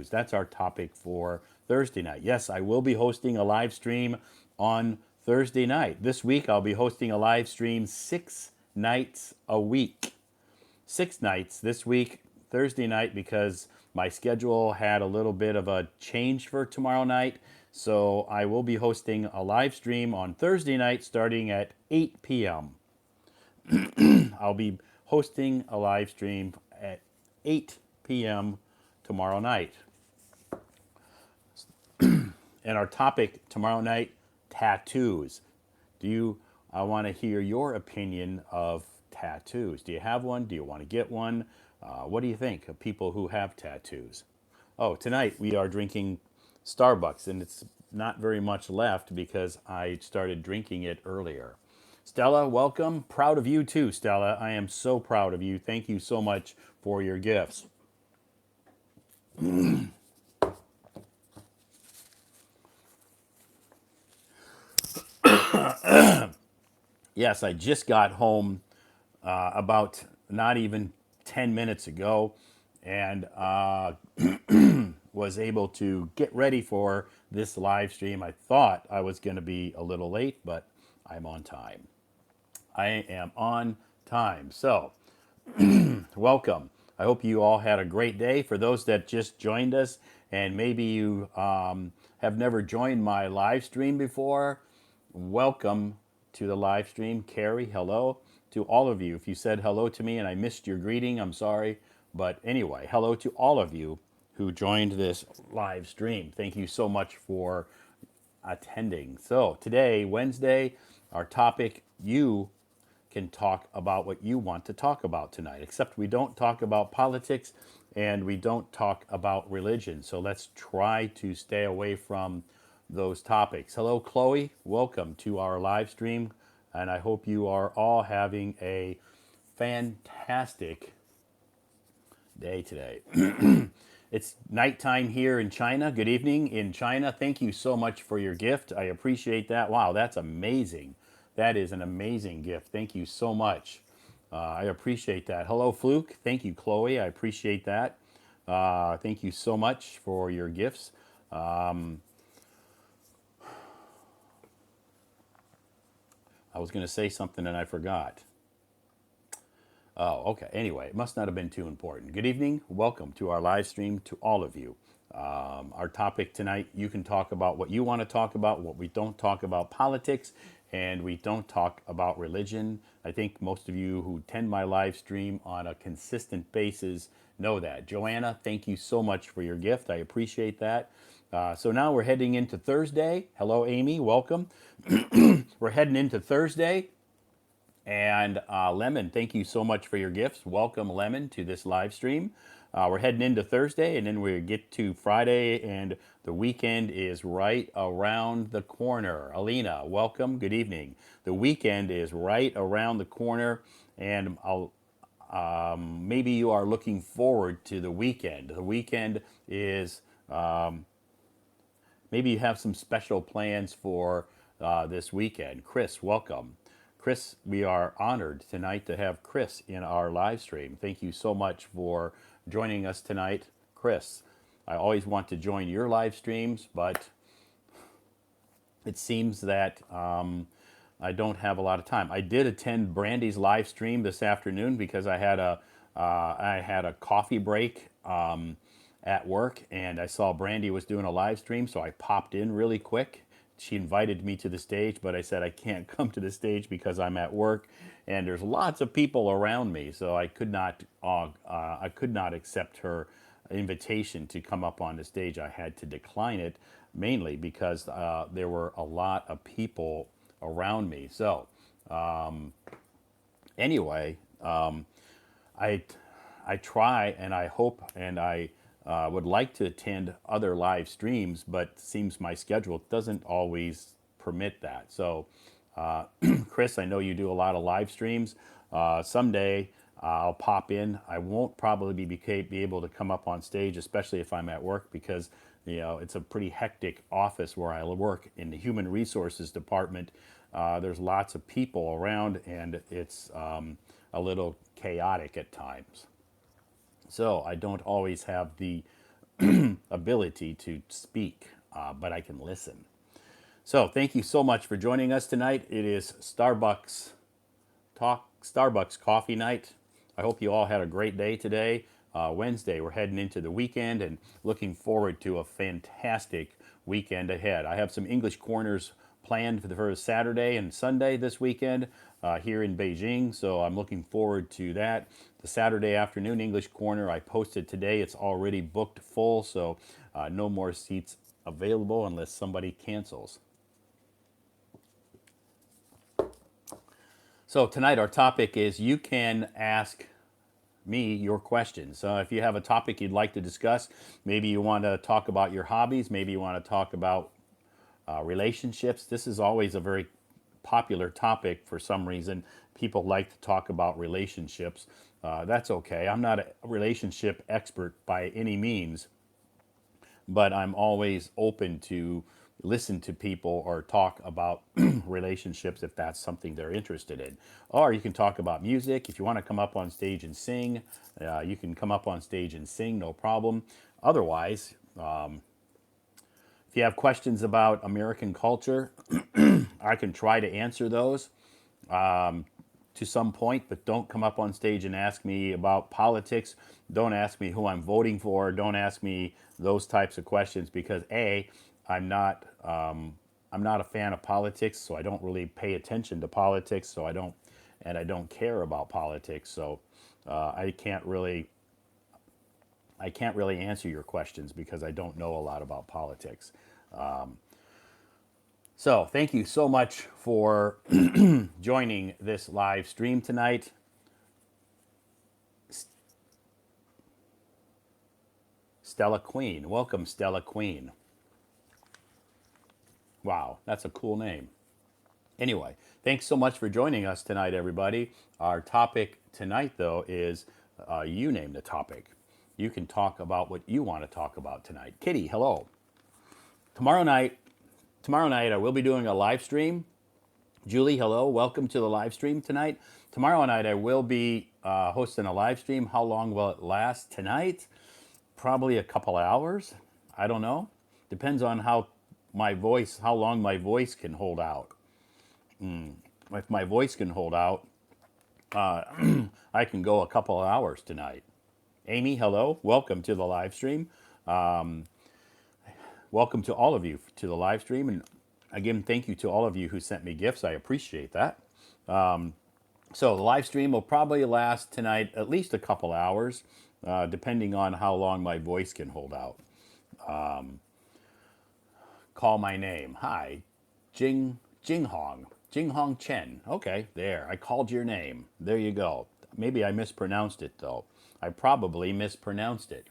tattoos. That's our topic for Thursday night. Yes, I will be hosting a live stream on Thursday night. This week, I'll be hosting a live stream 6 nights a week. 6 nights this week, Thursday night, because my schedule had a little bit of a change for tomorrow night. So I will be hosting a live stream on Thursday night starting at 8 p.m. I'll be hosting a live stream at 8 p.m. tomorrow night. And our topic tomorrow night, tattoos. I want to hear your opinion of tattoos. Do you have one? Do you want to get one? What do you think of people who have tattoos? Oh, tonight we are drinking Starbucks, and it's not very much left because I started drinking it earlier. Stella, welcome. Proud of you too, Stella. I am so proud of you. Thank you so much for your gifts. Yes, I just got home about not even 10 minutes ago and was able to get ready for this live stream. I thought I was going to be a little late, but I'm on time. I am on time. So, welcome. I hope you all had a great day. For those that just joined us, and maybe you have never joined my live stream before, welcome to the live stream. Carrie, hello to all of you. If you said hello to me and I missed your greeting, I'm sorry. But anyway, hello to all of you who joined this live stream. Thank you so much for attending. So, today, Wednesday, our topic, you can talk about what you want to talk about tonight, except we don't talk about politics and we don't talk about religion. So let's try to stay away from those topics. Hello, Chloe. Welcome to our live stream. And I hope you are all having a fantastic day today. It's nighttime here in China. Good evening in China. Thank you so much for your gift. I appreciate that. Wow, that's amazing. That is an amazing gift. Thank you so much. I appreciate that. Hello, Fluke. Thank you, Chloe. I appreciate that. Thank you so much for your gifts. I was going to say something and I forgot. Oh, okay. Anyway, it must not have been too important. Good evening. Welcome to our live stream to all of you. Our topic tonight, you can talk about what you want to talk about, what we don't talk about politics, and we don't talk about religion. I think most of you who attend my live stream on a consistent basis know that. Joanna, thank you so much for your gift. I appreciate that. So now we're heading into Thursday. Hello, Amy. Welcome. We're heading into Thursday. And Lemon, thank you so much for your gifts. Welcome, Lemon, to this live stream. We're heading into Thursday, and then we get to Friday, and the weekend is right around the corner. Alina, welcome. Good evening. The weekend is right around the corner, and maybe you are looking forward to the weekend. The weekend is maybe you have some special plans for this weekend. Chris, welcome. Chris, we are honored tonight to have Chris in our live stream. Thank you so much for joining us tonight, Chris. I always want to join your live streams, but it seems that I don't have a lot of time. I did attend Brandy's live stream this afternoon because I had a coffee break at work, and I saw Brandy was doing a live stream, so I popped in really quick. She invited me to the stage, but I said I can't come to the stage because I'm at work, and there's lots of people around me, so I could not accept her invitation to come up on the stage. I had to decline it, mainly because there were a lot of people around me. So anyway, I try and I hope and I would like to attend other live streams, but it seems my schedule doesn't always permit that. So, Chris, I know you do a lot of live streams. Someday I'll pop in. I won't probably be able to come up on stage, especially if I'm at work, because it's a pretty hectic office where I work in the human resources department. There's lots of people around, and it's a little chaotic at times. So I don't always have the ability to speak, but I can listen. So thank you so much for joining us tonight. It is Starbucks coffee night. I hope you all had a great day today. Wednesday, we're heading into the weekend and looking forward to a fantastic weekend ahead. I have some English corners planned for Saturday and Sunday this weekend here in Beijing, so I'm looking forward to that. The Saturday afternoon English corner I posted today, it's already booked full, so no more seats available unless somebody cancels. So tonight our topic is you can ask me your questions. If you have a topic you'd like to discuss, maybe you want to talk about your hobbies, maybe you want to talk about relationships. This is always a very popular topic for some reason. People like to talk about relationships. That's okay. I'm not a relationship expert by any means, but I'm always open to listen to people or talk about relationships if that's something they're interested in. Or you can talk about music. If you want to come up on stage and sing, you can come up on stage and sing, no problem. Otherwise, if you have questions about American culture, I can try to answer those to some point, but don't come up on stage and ask me about politics. Don't ask me who I'm voting for. Don't ask me those types of questions because I'm not I'm not a fan of politics, so I don't really pay attention to politics. So I don't care about politics. So I can't really answer your questions because I don't know a lot about politics. So thank you so much for joining this live stream tonight. Stella Queen. Welcome, Stella Queen. Wow, that's a cool name. Anyway, thanks so much for joining us tonight, everybody. Our topic tonight, though, is you name the topic. You can talk about what you want to talk about tonight. Kitty, hello. Tomorrow night, I will be doing a live stream. Julie, hello. Welcome to the live stream tonight. Tomorrow night, I will be hosting a live stream. How long will it last tonight? Probably a couple hours. I don't know. Depends on how long my voice can hold out. If my voice can hold out, I can go a couple of hours tonight. Amy, hello. Welcome to the live stream. Welcome to all of you to the live stream. And again, thank you to all of you who sent me gifts. I appreciate that. So the live stream will probably last tonight at least a couple hours, depending on how long my voice can hold out. Call my name. Hi, Jinghong Chen. Okay, there. I called your name. There you go. Maybe I mispronounced it though. I probably mispronounced it.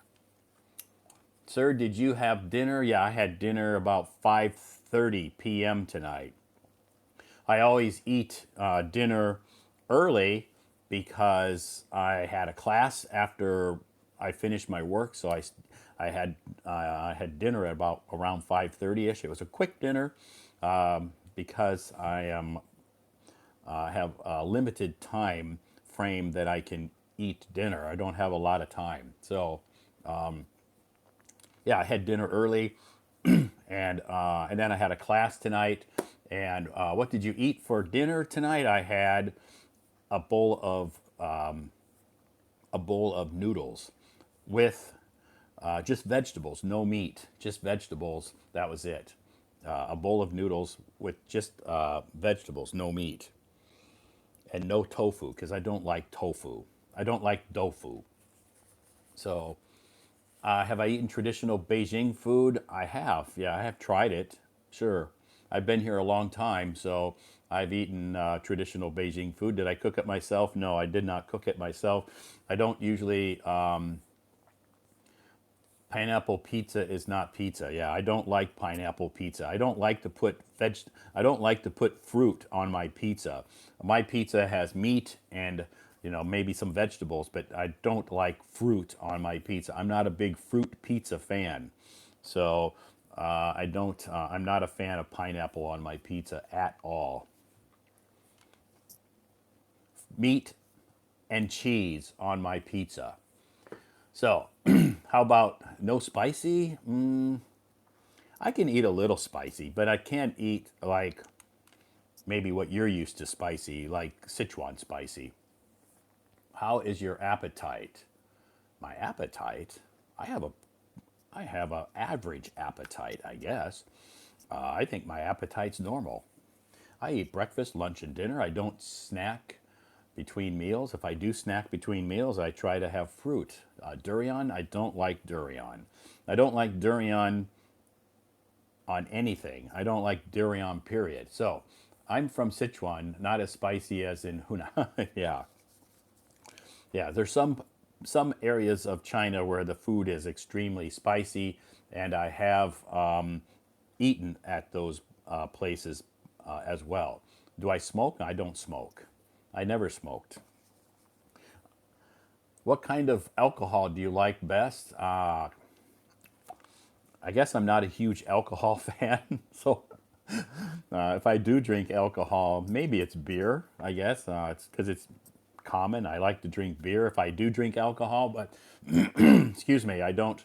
Sir, did you have dinner? Yeah, I had dinner about 5:30 p.m. tonight. I always eat dinner early because I had a class after I finished my work, so I had dinner at about around 5:30 ish. It was a quick dinner because have a limited time frame that I can eat dinner. I don't have a lot of time, so yeah, I had dinner early, and then I had a class tonight. And what did you eat for dinner tonight? I had a bowl of noodles with just vegetables, no meat, just vegetables. That was it. A bowl of noodles with just vegetables, no meat, and no tofu because I don't like tofu. I don't like tofu. So, have I eaten traditional Beijing food? I have. Yeah, I have tried it. Sure. I've been here a long time, so I've eaten traditional Beijing food. Did I cook it myself? No, I did not cook it myself. I don't usually. Pineapple pizza is not pizza. Yeah, I don't like pineapple pizza. I don't like to put I don't like to put fruit on my pizza. My pizza has meat and maybe some vegetables, but I don't like fruit on my pizza. I'm not a big fruit pizza fan, so I don't. I'm not a fan of pineapple on my pizza at all. Meat and cheese on my pizza. So How about no spicy? I can eat a little spicy, but I can't eat like maybe what you're used to spicy, like Sichuan spicy. How is your appetite? My appetite? I have a I have a average appetite, I guess. I think my appetite's normal. I eat breakfast, lunch, and dinner. I don't snack between meals. If I do snack between meals, I try to have fruit. Durian, I don't like durian. I don't like durian on anything. I don't like durian, period. So I'm from Sichuan, not as spicy as in Hunan. Yeah, yeah. There's some areas of China where the food is extremely spicy, and I have eaten at those places as well. Do I smoke? I don't smoke. I never smoked. What kind of alcohol do you like best? I guess I'm not a huge alcohol fan, so if I do drink alcohol, maybe it's beer. I guess it's because it's common. I like to drink beer if I do drink alcohol, but excuse me, I don't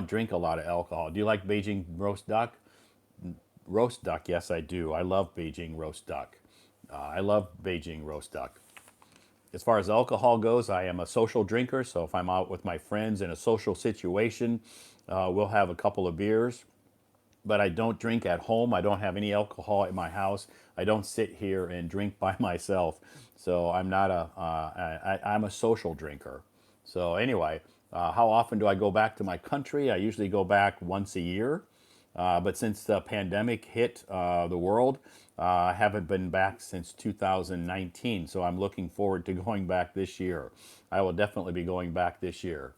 drink a lot of alcohol. Do you like Beijing roast duck? Roast duck, yes, I do. I love Beijing roast duck. I love Beijing roast duck. As far as alcohol goes, I am a social drinker, so if I'm out with my friends in a social situation, we'll have a couple of beers. But I don't drink at home. I don't have any alcohol at my house. I don't sit here and drink by myself. So I'm not I'm a social drinker. So anyway, how often do I go back to my country? I usually go back once a year. But since the pandemic hit the world, I haven't been back since 2019. So I'm looking forward to going back this year. I will definitely be going back this year.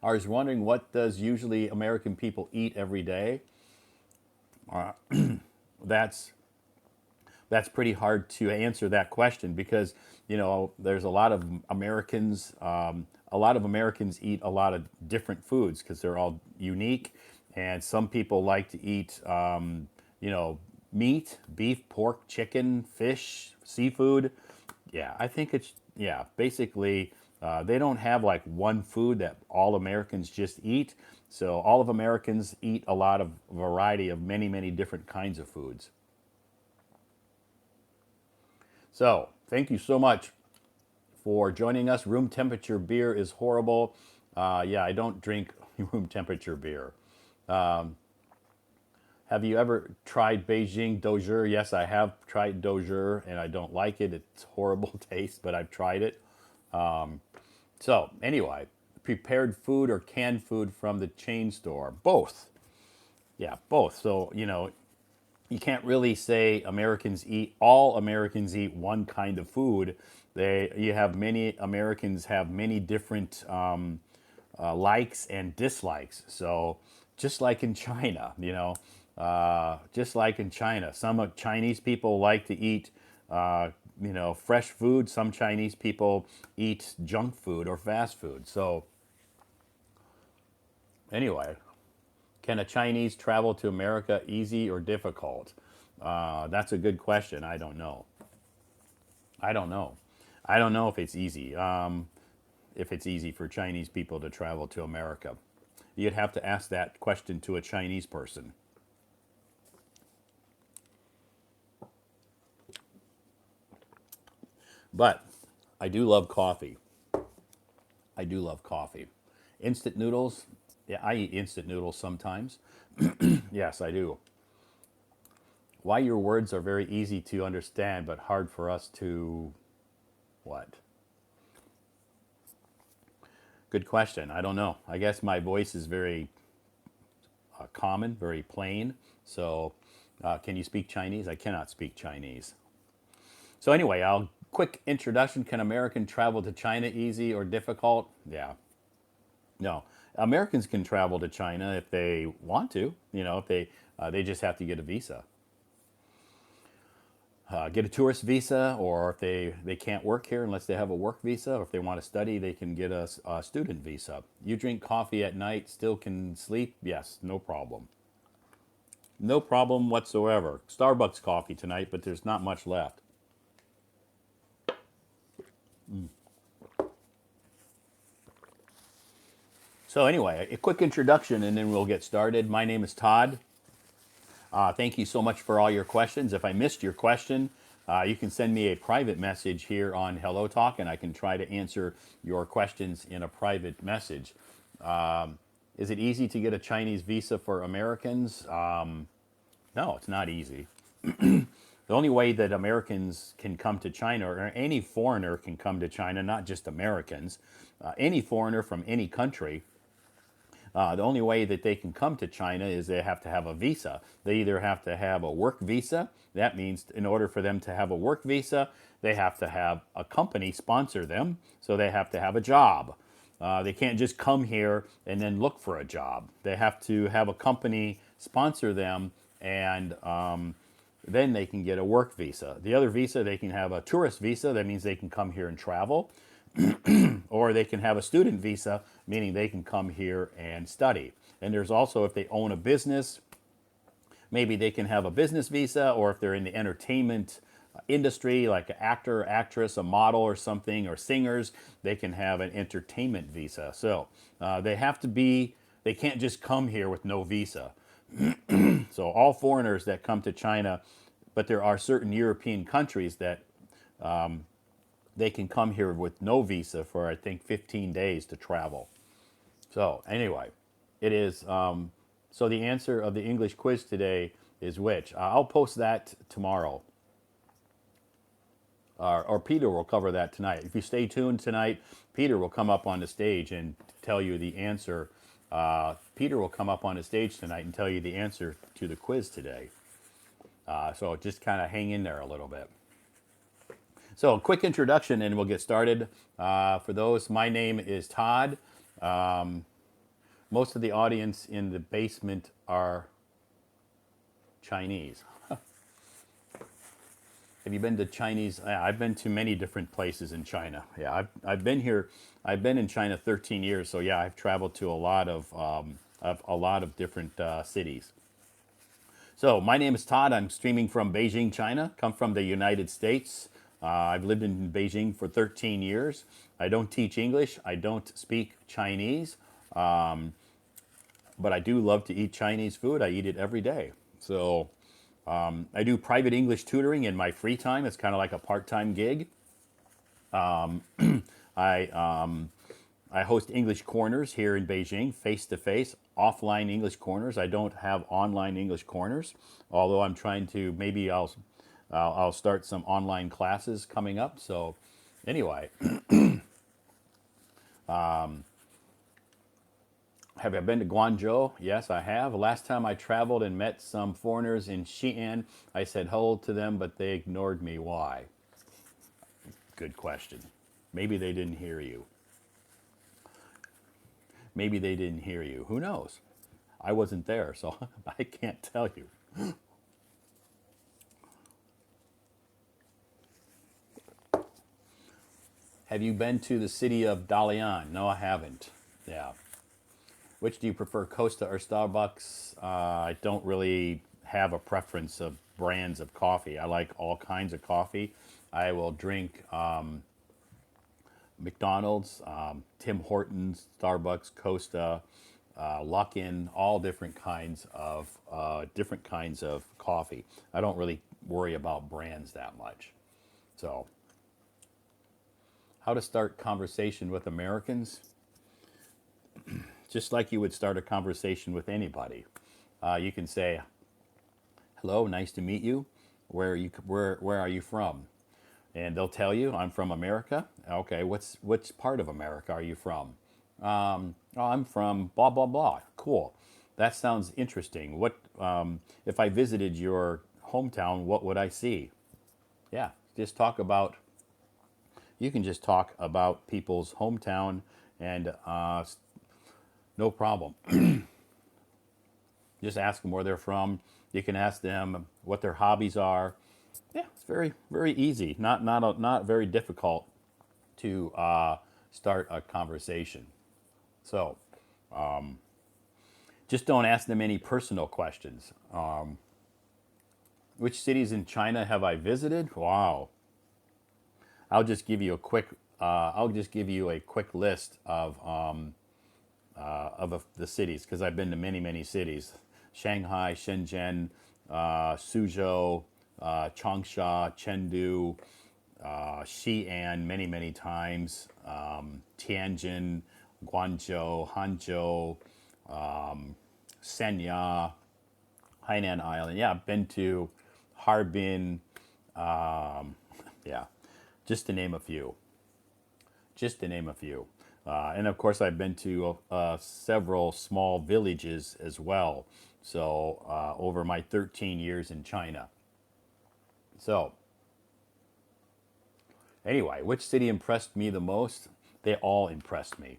I was wondering, what does usually American people eat every day? That's that's pretty hard to answer that question because there's a lot of Americans. A lot of Americans eat a lot of different foods because they're all unique, and some people like to eat meat, beef, pork, chicken, fish, seafood. Yeah, I think it's yeah. Basically, they don't have like one food that all Americans just eat. So all of Americans eat a lot of variety of many, many different kinds of foods. So thank you so much for joining us. Room temperature beer is horrible. Yeah, I don't drink room temperature beer. Have you ever tried Beijing Dozier? Yes, I have tried Dozier, and I don't like it. It's horrible taste, but I've tried it. So anyway, prepared food or canned food from the chain store? Both. Yeah, both. So you can't really say all Americans eat one kind of food. You have many Americans have many different likes and dislikes. So just like in China, just like in China, some of Chinese people like to eat, fresh food. Some Chinese people eat junk food or fast food. So anyway, can a Chinese travel to America easy or difficult? That's a good question. I don't know. I don't know. I don't know if it's easy. If it's easy for Chinese people to travel to America, you'd have to ask that question to a Chinese person. But I do love coffee. I do love coffee. Instant noodles. Yeah, I eat instant noodles sometimes. Yes, I do. Why your words are very easy to understand but hard for us to what? Good question. I don't know. I guess my voice is very common, very plain. So, can you speak Chinese? I cannot speak Chinese. So, anyway, I'll quick introduction. Can American travel to China easy or difficult? Yeah, no. Americans can travel to China if they want to. If they just have to get a visa. Get a tourist visa, or if they can't work here unless they have a work visa, or if they want to study, they can get a student visa. You drink coffee at night, still can sleep? Yes, no problem. No problem whatsoever. Starbucks coffee tonight, but there's not much left. So anyway, a quick introduction and then we'll get started. My name is Todd. Thank you so much for all your questions. If I missed your question, you can send me a private message here on Hello Talk and I can try to answer your questions in a private message. Is it easy to get a Chinese visa for Americans? No, it's not easy. The only way that Americans can come to China, or any foreigner can come to China, not just Americans, any foreigner from any country, the only way that they can come to China is they have to have a visa. They either have to have a work visa. That means in order for them to have a work visa, they have to have a company sponsor them. So they have to have a job. They can't just come here and then look for a job. They have to have a company sponsor them, and then they can get a work visa. The other visa, they can have a tourist visa. That means they can come here and travel. Or they can have a student visa, meaning they can come here and study. And there's also, if they own a business, maybe they can have a business visa, or if they're in the entertainment industry, like an actor, actress, a model or something, or singers, they can have an entertainment visa. So they have to be, they can't just come here with no visa. So all foreigners that come to China, but there are certain European countries that they can come here with no visa for, I think, 15 days to travel. So anyway, it is, so the answer of the English quiz today is which? I'll post that tomorrow. Or Peter will cover that tonight. If you stay tuned tonight, Peter will come up on the stage and tell you the answer. Peter will come up on the stage tonight and tell you the answer to the quiz today. So just kind of hang in there a little bit. So a quick introduction and we'll get started. For those, my name is Todd. Most of the audience in the basement are Chinese. Have you been to Chinese? Yeah, I've been to many different places in China. Yeah, I've been here. I've been in China 13 years. So yeah, I've traveled to a lot of different cities. So my name is Todd. I'm streaming from Beijing, China. Come from the United States. I've lived in Beijing for 13 years. I don't teach English. I don't speak Chinese. But I do love to eat Chinese food. I eat it every day. So I do private English tutoring in my free time. It's kind of like a part-time gig. I host English corners here in Beijing, face-to-face, offline English corners. I don't have online English corners, although I'm trying to, maybe I'll start some online classes coming up. So anyway, have I been to Guangzhou? Yes, I have. Last time I traveled and met some foreigners in Xi'an, I said hello to them, but they ignored me. Why? Good question. Maybe they didn't hear you. Maybe they didn't hear you. Who knows? I wasn't there, so I can't tell you. Have you been to the city of Dalian? No, I haven't. Yeah. Which do you prefer, Costa or Starbucks? I don't really have a preference of brands of coffee. I like all kinds of coffee. I will drink McDonald's, Tim Hortons, Starbucks, Costa, Luckin, all different kinds of coffee. I don't really worry about brands that much. So, how to start conversation with Americans? Just like you would start a conversation with anybody. You can say, "Hello, nice to meet you. Where are you from?" And they'll tell you, "I'm from America." Okay, which part of America are you from? Oh, I'm from blah blah blah. Cool. That sounds interesting. What if I visited your hometown? What would I see? Yeah, just talk about. You can just talk about people's hometown, and no problem. Just ask them where they're from. You can ask them what their hobbies are. Yeah, it's very very easy. Not very difficult to start a conversation. So just don't ask them any personal questions. Which cities in China have I visited? Wow. I'll just give you a quick. I'll just give you a quick list of the cities because I've been to many, many cities: Shanghai, Shenzhen, Suzhou, Changsha, Chengdu, Xi'an many, many times, Tianjin, Guangzhou, Hangzhou, Sanya, Hainan Island. Yeah, I've been to Harbin. Yeah, just to name a few. Just to name a few. And of course, I've been to several small villages as well. So, over my 13 years in China. So, anyway, which city impressed me the most? They all impressed me.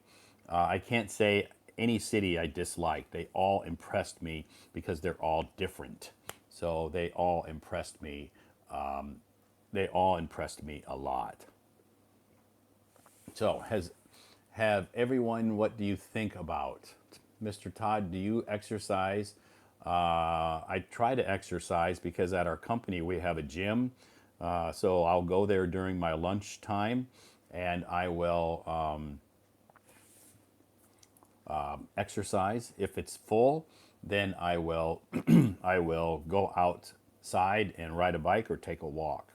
I can't say any city I dislike. They all impressed me because they're all different. So, they all impressed me. They all impressed me a lot. So, have everyone, what do you think about? Mr. Todd, do you exercise? I try to exercise because at our company we have a gym. So I'll go there during my lunch time and I will exercise. If it's full, then I will I will go outside and ride a bike or take a walk.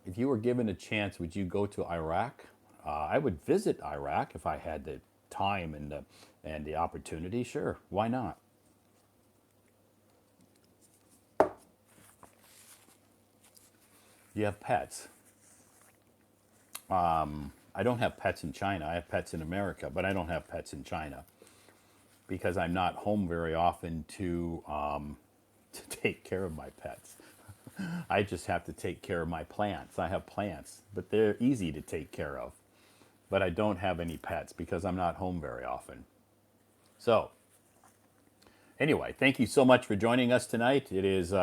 If you were given a chance, would you go to Iraq? I would visit Iraq if I had the time and the opportunity. Sure, why not? You have pets. I don't have pets in China. I have pets in America, but I don't have pets in China because I'm not home very often to to take care of my pets. I just have to take care of my plants. I have plants, but they're easy to take care of. But I don't have any pets because I'm not home very often. So, anyway, thank you so much for joining us tonight. It is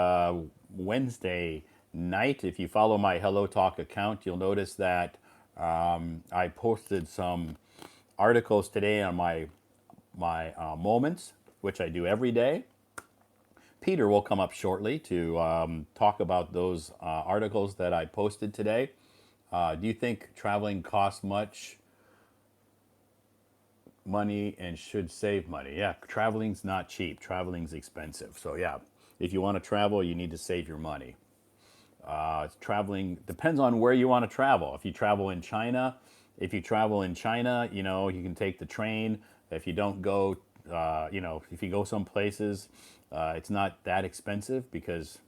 Wednesday night. If you follow my Hello Talk account, you'll notice that I posted some articles today on my moments, which I do every day. Peter will come up shortly to talk about those articles that I posted today. Do you think traveling costs much money and should save money? Yeah, traveling's not cheap. Traveling's expensive. So yeah, if you want to travel, you need to save your money. Traveling depends on where you want to travel. If you travel in China, you know you can take the train. If you don't go, if you go some places, it's not that expensive because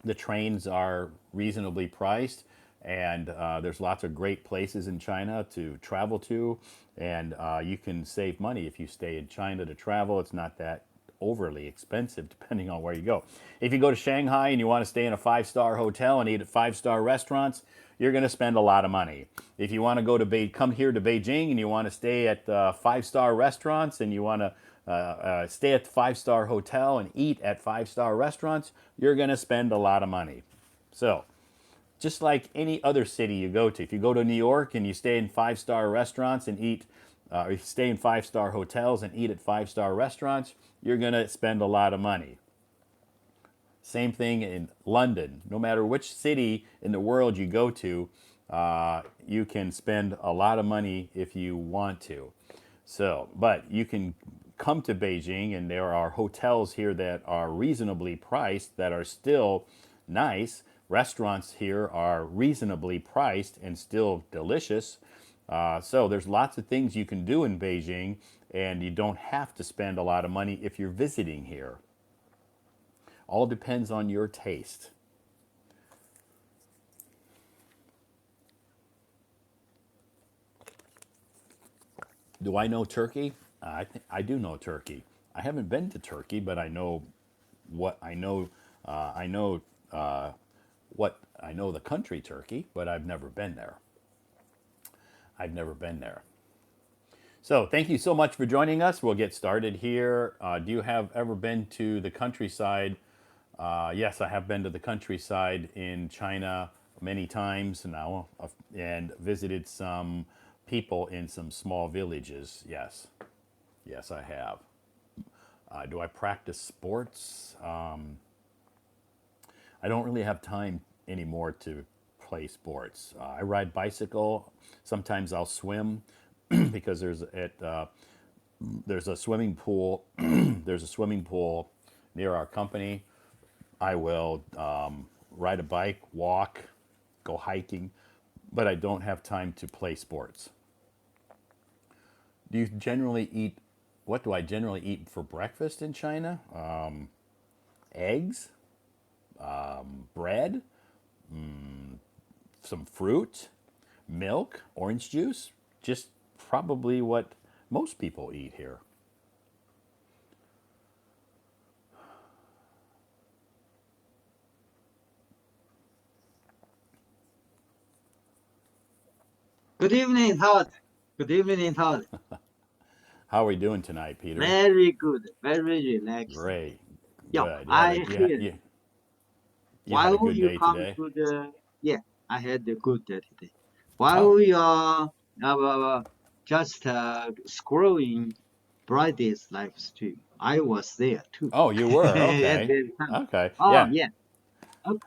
the trains are reasonably priced, and there's lots of great places in China to travel to, and you can save money if you stay in China to travel. It's not that overly expensive depending on where you go. If you go to Shanghai and you want to stay in a five-star hotel and eat at five-star restaurants, you're going to spend a lot of money. If you want to come here to Beijing and you want to stay at five-star restaurants and you want to stay at the five-star hotel and eat at five-star restaurants, you're going to spend a lot of money. So, just like any other city you go to, if you go to New York and you stay in five-star restaurants and eat, or you stay in five-star hotels and eat at five-star restaurants, you're going to spend a lot of money. Same thing in London. No matter which city in the world you go to, you can spend a lot of money if you want to. So, but you can come to Beijing, and there are hotels here that are reasonably priced that are still nice. Restaurants here are reasonably priced and still delicious. So there's lots of things you can do in Beijing, and you don't have to spend a lot of money if you're visiting here. All depends on your taste. Do I know Turkey? I do know Turkey. I haven't been to Turkey, but I know what I know. I know what I know the country Turkey, but I've never been there. I've never been there. So thank you so much for joining us. We'll get started here. Do you have ever been to the countryside? Yes, I have been to the countryside in China many times now, and visited some people in some small villages. Yes, yes, I have. Do I practice sports? I don't really have time anymore to play sports. I ride bicycle. Sometimes I'll swim. because there's a swimming pool. There's a swimming pool near our company. I will ride a bike, walk, go hiking, but I don't have time to play sports. Do you generally eat? What do I generally eat for breakfast in China? Eggs, bread, some fruit, milk, orange juice. Just probably what most people eat here. Good evening, Todd. Good evening, Todd. How are we doing tonight, Peter? Very good, very relaxing day. Great, Yeah, good. I hear You had a while good you day come today. to the yeah, I had a good day today. Oh, While you are just scrolling Friday's live stream, I was there too oh, you were at okay. the time. Okay, Oh yeah. yeah,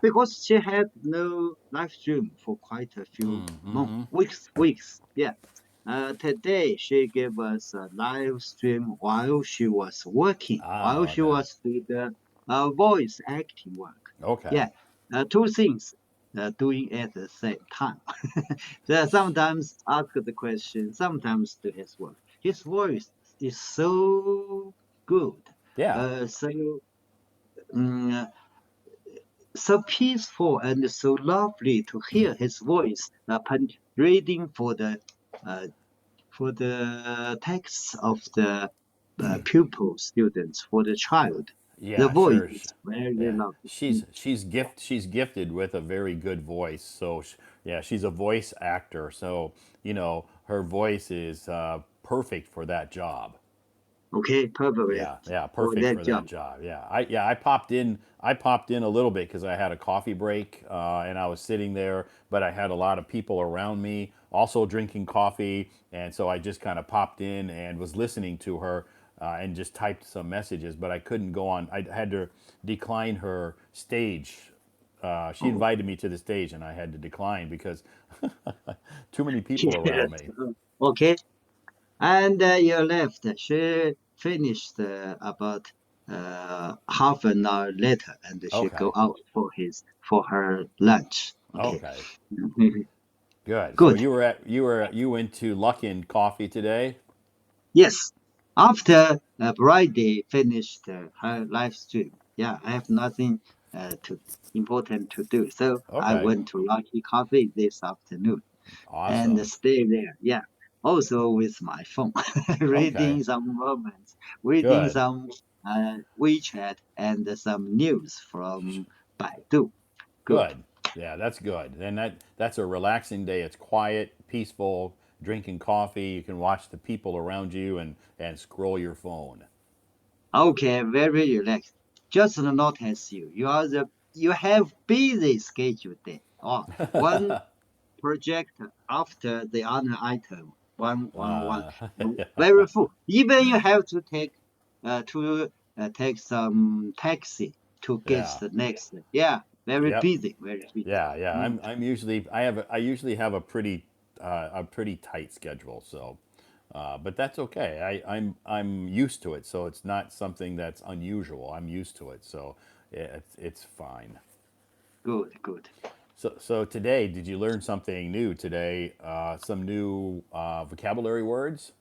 because she had no live stream for quite a few months, weeks. Yeah. Today she gave us a live stream while she was working, while Oh, she that. was doing the voice acting work. Yeah, Okay. two things doing at the same time. So sometimes ask the question, sometimes do his work. His voice is so good, Yeah. so mm, so peaceful and so lovely to hear his voice reading uh, for the texts of the pupil students for the child. The Yeah, voice sure. is very Yeah, lovely. she's gifted with a very good voice. So yeah, she's a voice actor. So her voice is perfect for that job. Okay, Yeah, perfect yeah, for perfect that for that job. job. I popped in. I popped in a little bit because I had a coffee break and I was sitting there, but I had a lot of people around me also drinking coffee, and so I just kind of popped in and was listening to her and just typed some messages, but I couldn't go on. I had to decline her stage. She Oh, invited me to the stage, and I had to decline because too many people yes. around me. Okay, and you left. She finished about half an hour later, and she go Okay, out for her lunch. Okay, okay. Good. So good. you went to Luckin Coffee today. Yes, after Friday finished her live stream, yeah, I have nothing to important to do, so I Okay. went to Lucky Coffee this afternoon and Awesome. stay there. Yeah, also with my phone, Okay. reading some moments, reading Good. some WeChat and some news from Baidu. Good. Good. Yeah, that's good. And that's a relaxing day. It's quiet, peaceful, drinking coffee. You can watch the people around you and scroll your phone. Okay, very relaxed. Just notice you. You have busy schedule day. Oh, one project after the other item. One. Uh, Very full. Even you have to take some taxi to get yeah. the next. Yeah, very Yep. busy. Very busy. Yeah. Mm, I'm usually I usually have a pretty tight schedule. So, but that's okay. I'm used to it. So it's not something that's unusual. I'm used to it. So it's fine. good, good. So today, did you learn something new today? Some new vocabulary words?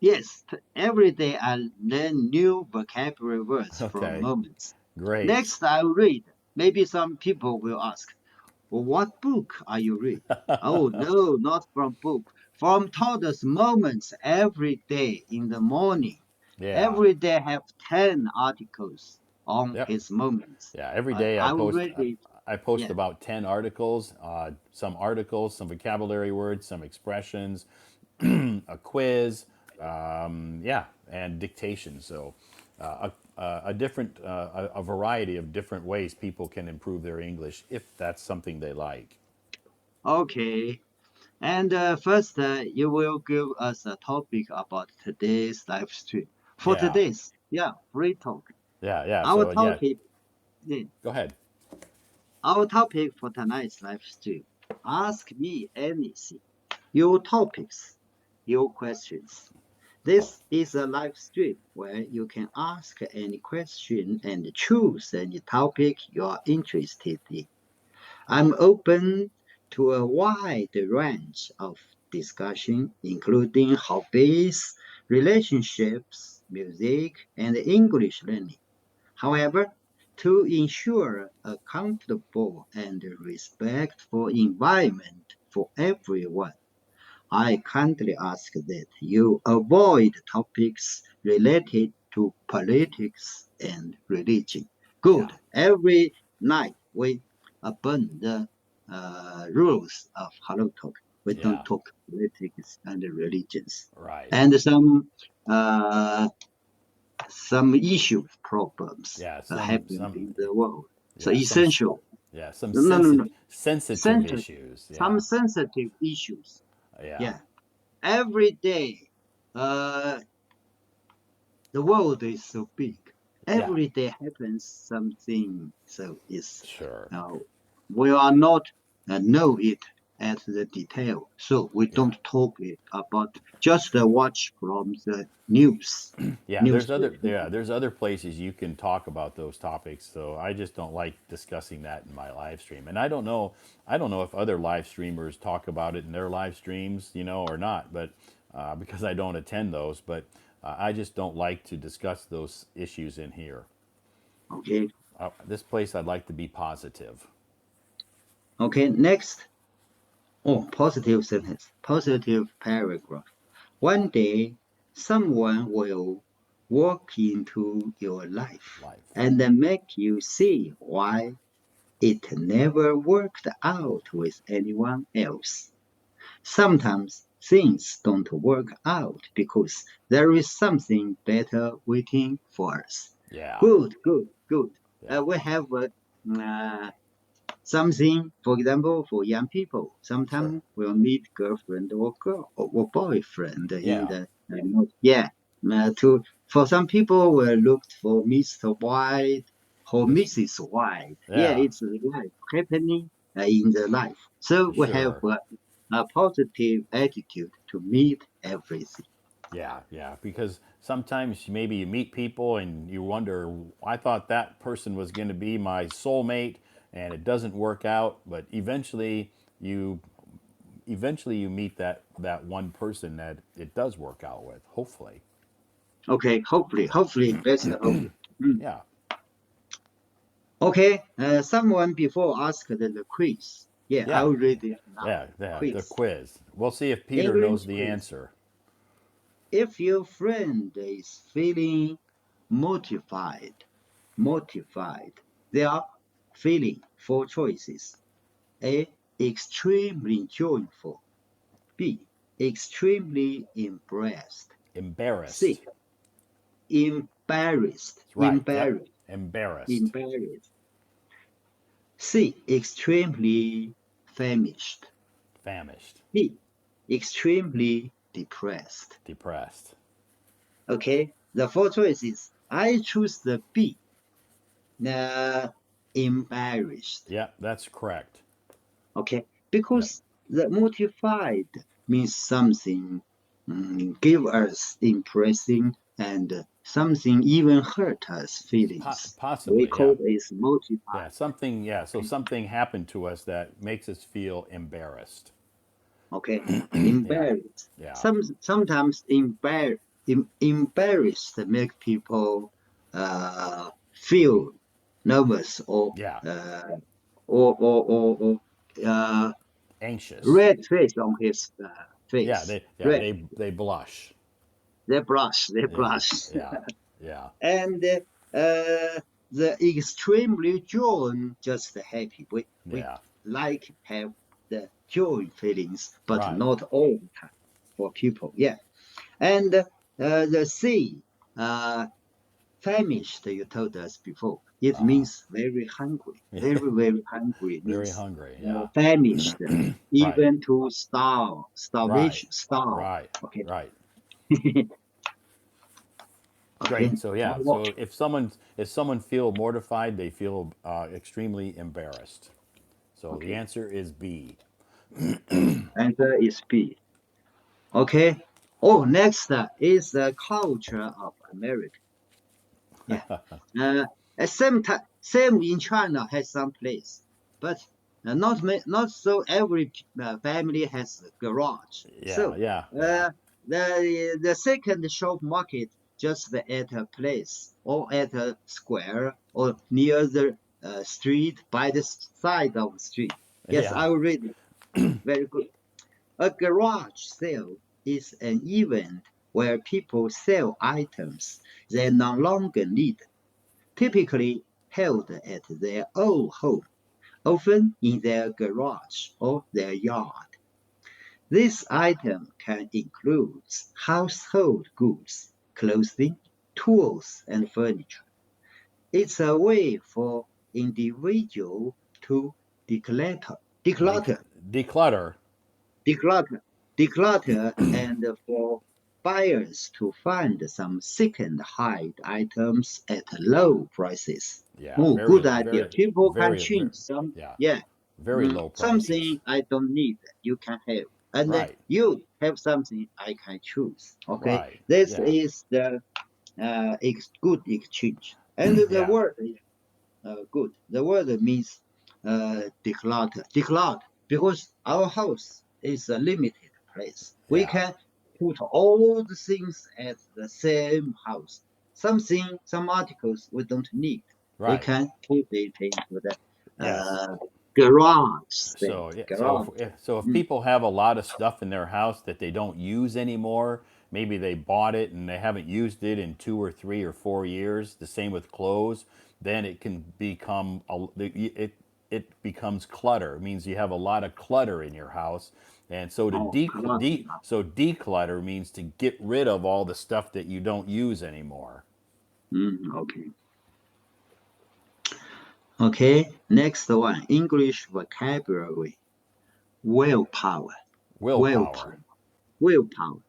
Yes, every day I learn new vocabulary words from Okay, moments. great. Next, I read. Maybe some people will ask, well, what book are you reading? Oh, no, not from book. From Todd's moments every day in the morning. Yeah. Every day have 10 articles on Yep. his moments. Yeah. Every day I will read it. I post Yeah. about 10 articles, some vocabulary words, some expressions, a quiz, yeah, and dictation. So a different, a variety of different ways people can improve their English if that's something they like. Okay. And first, you will give us a topic about today's live stream. For Yeah. today's, yeah, free talk. Yeah. Our So yeah, topic, yeah, go ahead. our topic for tonight's live stream. Ask me anything. Your topics. your questions. This is a live stream where you can ask any question and choose any topic you are interested in. I'm open to a wide range of discussion, including hobbies, relationships, music, and English learning. However, to ensure a comfortable and respectful environment for everyone, I kindly ask that you avoid topics related to politics and religion. Yeah, Good. Every night we burn the rules of Hello Talk. We don't yeah, talk politics and religions. right. And uh, some issues, problems Yeah, happened in the world. So yeah, some, essential. yeah, some No, no, no. sensitive Sensitive, issues. some Yeah, sensitive issues. yeah, Yeah. Every day, uh, the world is so big. yeah, Every day happens something. So it's sure. uh, we are not know it at the detail. So we Yeah. don't talk it about just watch from the news Yeah, newspaper. there's other places you can talk about those topics. So I just don't like discussing that in my live stream. And I don't know if other live streamers talk about it in their live streams, or not. But because I don't attend those, but I just don't like to discuss those issues in here. Okay. This place, I'd like to be positive. Okay. Next. Oh, positive sentence. Positive paragraph. One day, someone will walk into your life Life. and then make you see why it never worked out with anyone else. Sometimes things don't work out because there is something better waiting for us. Yeah, Good, good, good. yeah, We have uh, something, for example, for young people, sure. sometimes we'll meet girlfriend or girl or boyfriend in Yeah, the yeah. To for some people, we looked for Mr. White or Miss. Mrs. White. Yeah, Yeah, it's life happening in the life. So we have sure. a positive attitude to meet everything. Yeah, yeah, because sometimes maybe you meet people and you wonder, I thought that person was going to be my soulmate and it doesn't work out, but you eventually you meet that one person that it does work out with, hopefully. Okay, hopefully, let's hope. Mm. Yeah. Okay, someone before asked the quiz. Yeah, Yeah. I'll read it now. Yeah, yeah, the Quiz. quiz. We'll see if Peter knows English the quiz. answer. If your friend is feeling motivated, motivated, they are feeling four choices. A. Extremely joyful. B. Extremely impressed. Embarrassed. C. Embarrassed. That's right. Yep. Embarrassed. Embarrassed. Embarrassed. C. Extremely famished. Famished. D. Extremely depressed. Depressed. Okay, the four choices. I choose the B. Uh, Embarrassed. Yeah, that's correct. Okay, Yep. because the motivated means something give us impressing and something even hurt us feelings. We Possibly, yeah. call it Yeah, motivated. something, yeah. So Okay, something happened to us that makes us feel embarrassed. okay. Yeah, Embarrassed. yeah, Sometimes embarrassed make people feel nervous yeah. uh, or uh, Anxious. red face on his face. Yeah, Red. they blush. They blush. They Yeah, blush. yeah, yeah, And the extremely joy, just happy. We yeah. like have the joy feelings, but Right. not all the time for people. Yeah. And the C, uh, famished, you told us before. It Uh means very hungry. huh. Very, very hungry Very means hungry. Yeah. famished, Right. even to starve, Right. starvation, starve. Right. Okay. Right. Okay. Great. So yeah. One more. So if someone feel mortified, they feel extremely embarrassed. So the Okay. answer is B. Answer is B. Okay. Oh, next is the culture of America. Yeah. At same time, same in China has some place, but not so every family has a garage. Yeah, So yeah, yeah. the second shop market just at a place or at a square or near the street by the side of the street. Yes, Yeah, I will read it. Very good. A garage sale is an event where people sell items they no longer need, typically held at their own home, often in their garage or their yard. This item can include household goods, clothing, tools, and furniture. It's a way for individuals to declutter, declutter, declutter. declutter, declutter, and for buyers to find some second-hand items at low prices. Yeah, Oh, very, good idea. very, People can very, change some, yeah, yeah, very low prices. something I don't need, you can have. And Right, you have something I can choose. Okay, right. this Yeah, is the good exchange. And the yeah, word is good. The word means declutter. Declutter because our house is a limited place. We yeah. can put all the things at the same house. Some articles we don't need. We Right. can put it into the Yes. uh, garage sale. So yeah, Garage. so if Mm. people have a lot of stuff in their house that they don't use anymore, maybe they bought it and they haven't used it in 2 or 3 or 4 years. The same with clothes. Then it can become it becomes clutter. It means you have a lot of clutter in your house, and so Oh, garage. so declutter means to get rid of all the stuff that you don't use anymore. Okay. Okay. Next one. English vocabulary. Willpower. Willpower. Willpower. Willpower.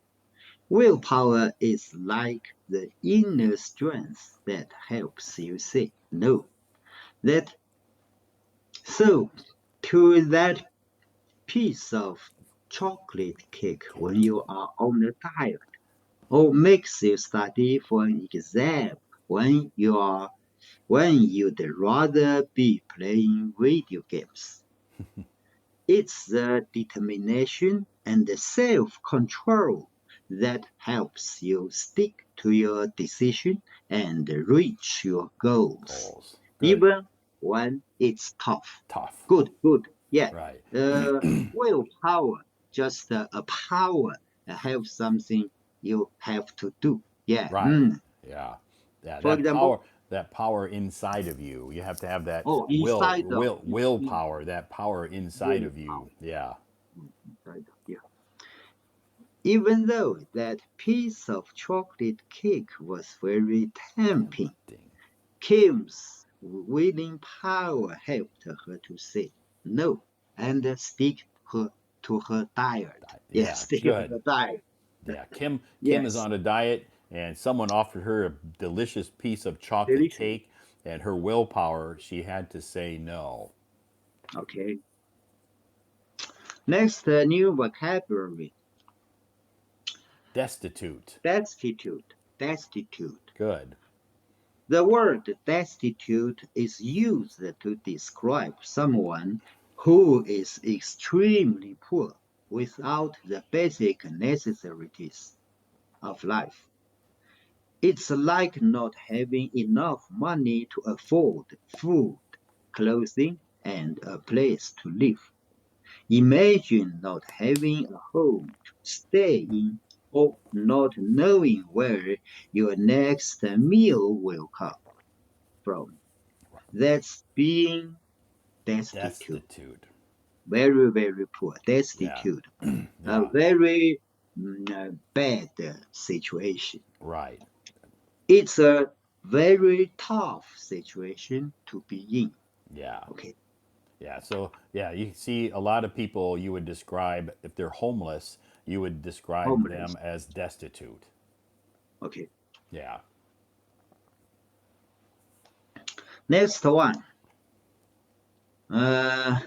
Willpower is like the inner strength that helps you say no. That so to that piece of chocolate cake when Cake. you are on a diet, or makes you study for an exam when you'd rather be playing video games. It's the determination and the self control that helps you stick to your decision and reach your goals, Goals. Good. even when it's tough. Tough. Good, good. Yeah. Right. Willpower, just a power, have something you have to do. Yeah. Right. Yeah. Yeah. For example, That power inside of you. You have to have that oh, inside of willpower, that power inside of willpower. you. Yeah. Inside of, yeah. Even though that piece of chocolate cake was very tempting, Tempting. Kim's willing power helped her to say no and stick to her diet. Yes, Yeah, stick to good. the diet. Yeah. Kim is Yes, on a diet and someone offered her a delicious piece of chocolate delicious. cake and her willpower, she had to say no. Okay. Next, new vocabulary. Destitute. Destitute. Destitute. Good. The word destitute is used to describe someone who is extremely poor without the basic necessities of life. It's like not having enough money to afford food, clothing, and a place to live. Imagine not having a home to stay in or not knowing where your next meal will come from. That's being destitute. Destitute. Very, very poor. Yeah. Destitute. A Yeah. very bad situation. Right. It's a very tough situation to be in. Yeah. Okay. Yeah. So, yeah, you see a lot of people you would describe, if they're homeless, you would describe Homeless. them as destitute. Okay. Yeah. Next one. Uh,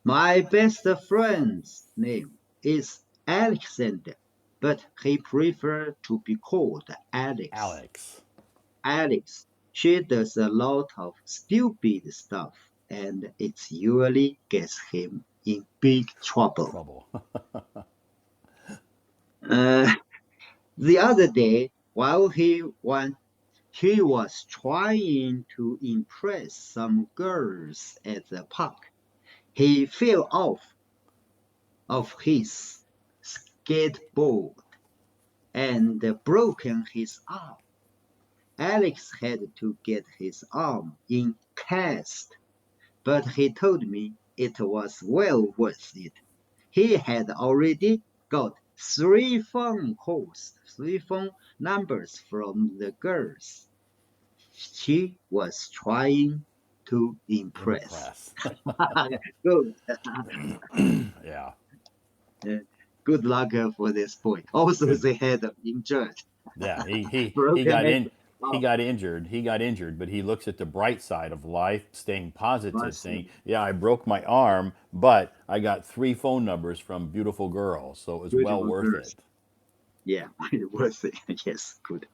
my best friend's name is Alexander. but he preferred to be called Alex. Alex. Alex. She does a lot of stupid stuff, and it usually gets him in big trouble. Trouble. Uh, the other day, while he was trying to impress some girls at the park, he fell off of his skateboard and broken his arm. Alex had to get his arm in cast, but he told me it was well worth it. He had already got 3 phone calls, 3 phone numbers from the girls she was trying to impress. Impress. Good. Yeah. Good luck for this boy. Also, Good. they had injured, Yeah. He broken got leg. in. He Oh, got injured. He got injured, but he looks at the bright side of life, staying positive, was, saying, "Yeah, I broke my arm, but I got 3 phone numbers from beautiful girls, so it was well beautiful worth girls. it." Yeah, it was. Yes, good.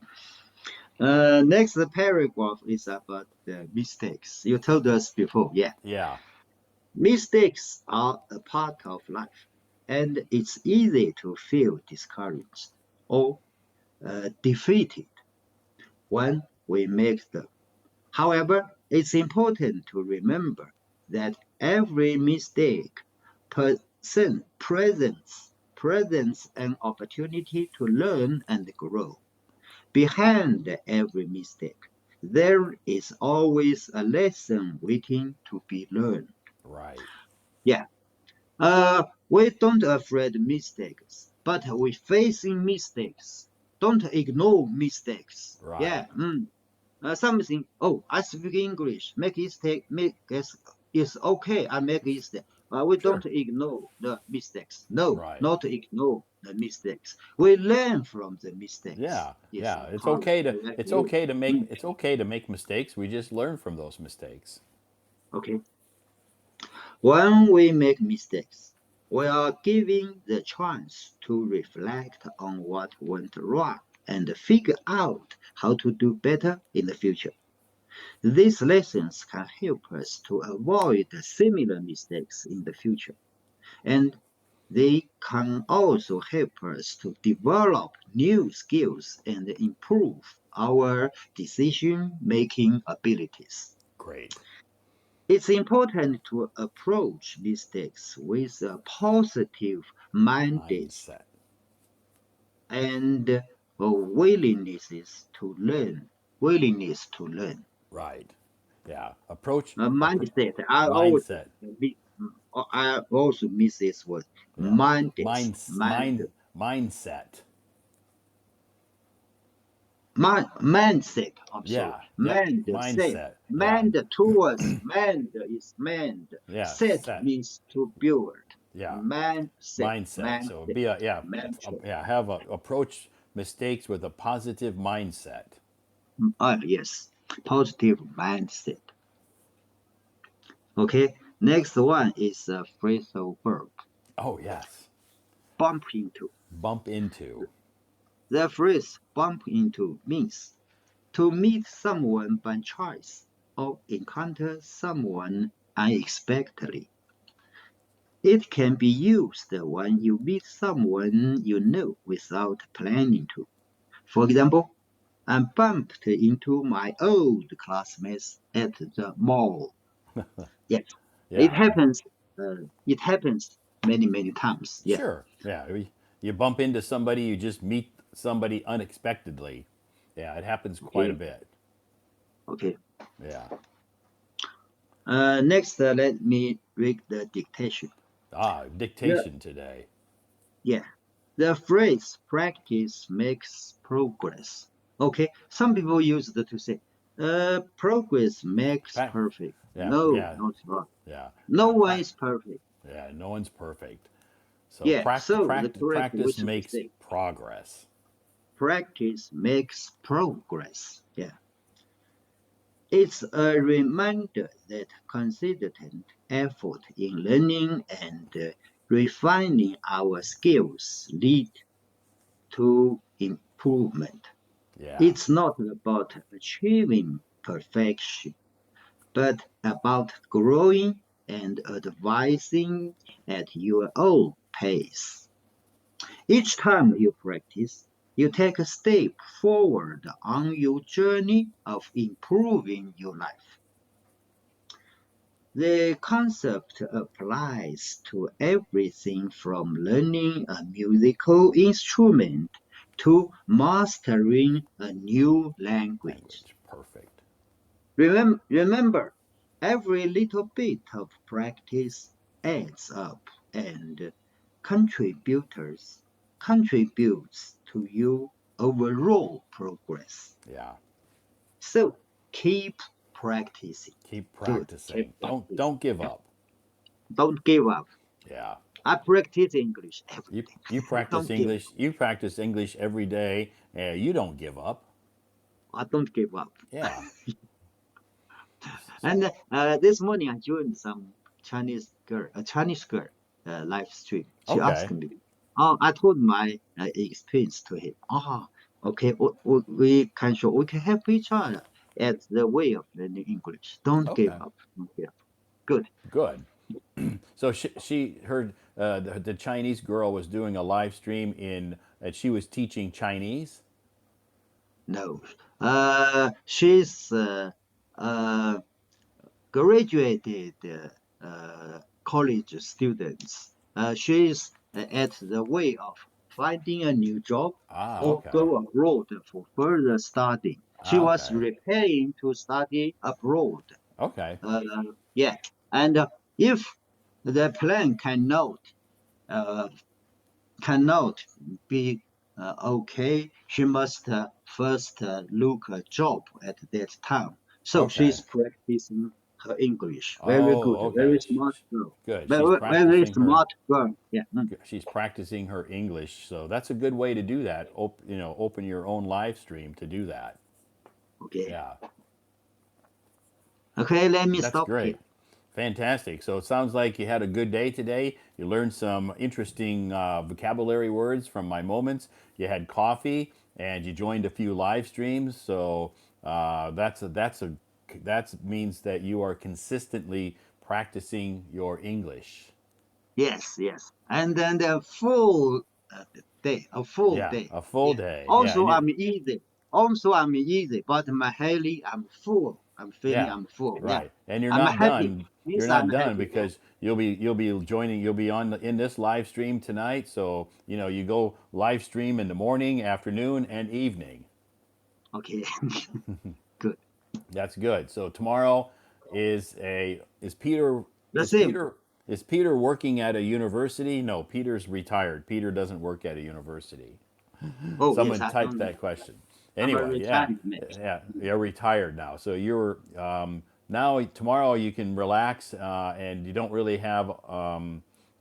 Next paragraph is about the mistakes. You told us before, yeah. Yeah. Mistakes are a part of life, and it's easy to feel discouraged or defeated when we make them. However, it's important to remember that every mistake presents an opportunity to learn and grow. Behind every mistake, there is always a lesson waiting to be learned. Right. Yeah. We don't afraid mistakes, but we facing mistakes. Don't ignore mistakes. Right. Yeah. Something. Oh, I speak English. Make mistake. It's okay. I make mistake. But we Sure. don't ignore the mistakes. No, Right. not ignore the mistakes. We learn from the mistakes. Yeah. Yes. Yeah. It's How okay to like it's you. okay to make Mm, it's okay to make mistakes. We just learn from those mistakes. okay. When we make mistakes, we are given the chance to reflect on what went wrong and figure out how to do better in the future. These lessons can help us to avoid similar mistakes in the future, and they can also help us to develop new skills and improve our decision making abilities. Great. It's important to approach mistakes with a positive mindset Mindset. and a willingness to learn. Willingness to learn. Right. Yeah. Approach A a mindset. mindset. I also miss this word. Yeah. Mindset. Mindset. Mindset. I'm sorry. Yeah. Yep. Mindset. Mindset. Yeah. Mind towards. Mind is mind. Yeah. Set Set. means to build. Yeah. Mindset. Mindset. So Mindset. be a yeah. Mindset. Yeah. Have a approach mistakes with a positive mindset. Yes. Positive mindset. Okay. Next one is a phrasal verb. Oh yes. Bump into. Bump into. The phrase bump into means to meet someone by chance or encounter someone unexpectedly. It can be used when you meet someone you know without planning to. For example, I bumped into my old classmates at the mall. Yes, it Yeah. happens. It happens many times. Yeah. Sure. Yeah. You bump into somebody. You just meet somebody unexpectedly. Yeah. It happens quite a Okay. bit. Okay. Yeah. Next, let me read the dictation. Ah, Yeah. dictation today. Yeah. The phrase practice makes progress. Okay. Some people use it to say, progress makes Fact. perfect. Yeah. No, Yeah. not right. Yeah. No Yeah. one is perfect. Yeah. No one's perfect. So Yeah. So the correct way practice to makes say progress. practice makes progress. Yeah. It's a reminder that consistent effort in learning and refining our skills lead to improvement. Yeah. It's not about achieving perfection, but about growing and advising at your own pace. Each time you practice, you take a step forward on your journey of improving your life. The concept applies to everything from learning a musical instrument to mastering a new language. Language. Perfect. Remember, every little bit of practice adds up and contributors contributes to your overall progress. Yeah. So keep practicing. Keep Good. Keep practicing. practicing. Don't give Yeah. up. Don't give up. Yeah. I practice English every You day. practice Don't give English. up. You practice English every day. You don't give up. I don't give up. Yeah. So And this morning I joined some Chinese girl live stream. She asked okay. me, oh, I told my experience to him. Okay, we can show, we can help each other at the way of learning English. Don't give Okay. up. Don't give up. Good. Good. So she heard the Chinese girl was doing a live stream in that she was teaching Chinese. No, she's uh, graduated college students. She is at the way of finding a new job Ah, or okay. go abroad for further study. She Ah, was okay. preparing to study abroad. Okay. Uh, yeah, and if the plan uh, cannot be okay, she must first look a job at that time. So Okay. she's practicing her English. Very good, Oh, very okay. smart girl. Good. She's Very, very practicing her. smart girl. Yeah. She's practicing her English. So that's a good way to do that. Open your own live stream to do that. Okay. Yeah. Okay, let me That's stop here. great. Fantastic. So it sounds like you had a good day today. You learned some interesting vocabulary words from my moments. You had coffee and you joined a few live streams. So that means that you are consistently practicing your English. Yes, yes. And then the full day, a full Yeah, day. a full Yeah. day. Yeah, Also, and you, I'm easy. Also, I'm easy, but my belly, I'm full. I'm feeling yeah, I'm full. Yeah. right. And you're I'm not happy. done. You're Yes, not I'm done happy. Yeah. because you'll be joining. You'll be on in this live stream tonight. So you go live stream in the morning, afternoon, and evening. Okay. Good. That's good. So tomorrow is Peter The is same. Peter is Peter working at a university? No, Peter's retired. Peter doesn't work at a university. Oh, yes, Someone I typed don't know. that question. I'm a Anyway, yeah, retired man. yeah, you're retired now, so you're now tomorrow you can relax and you don't really have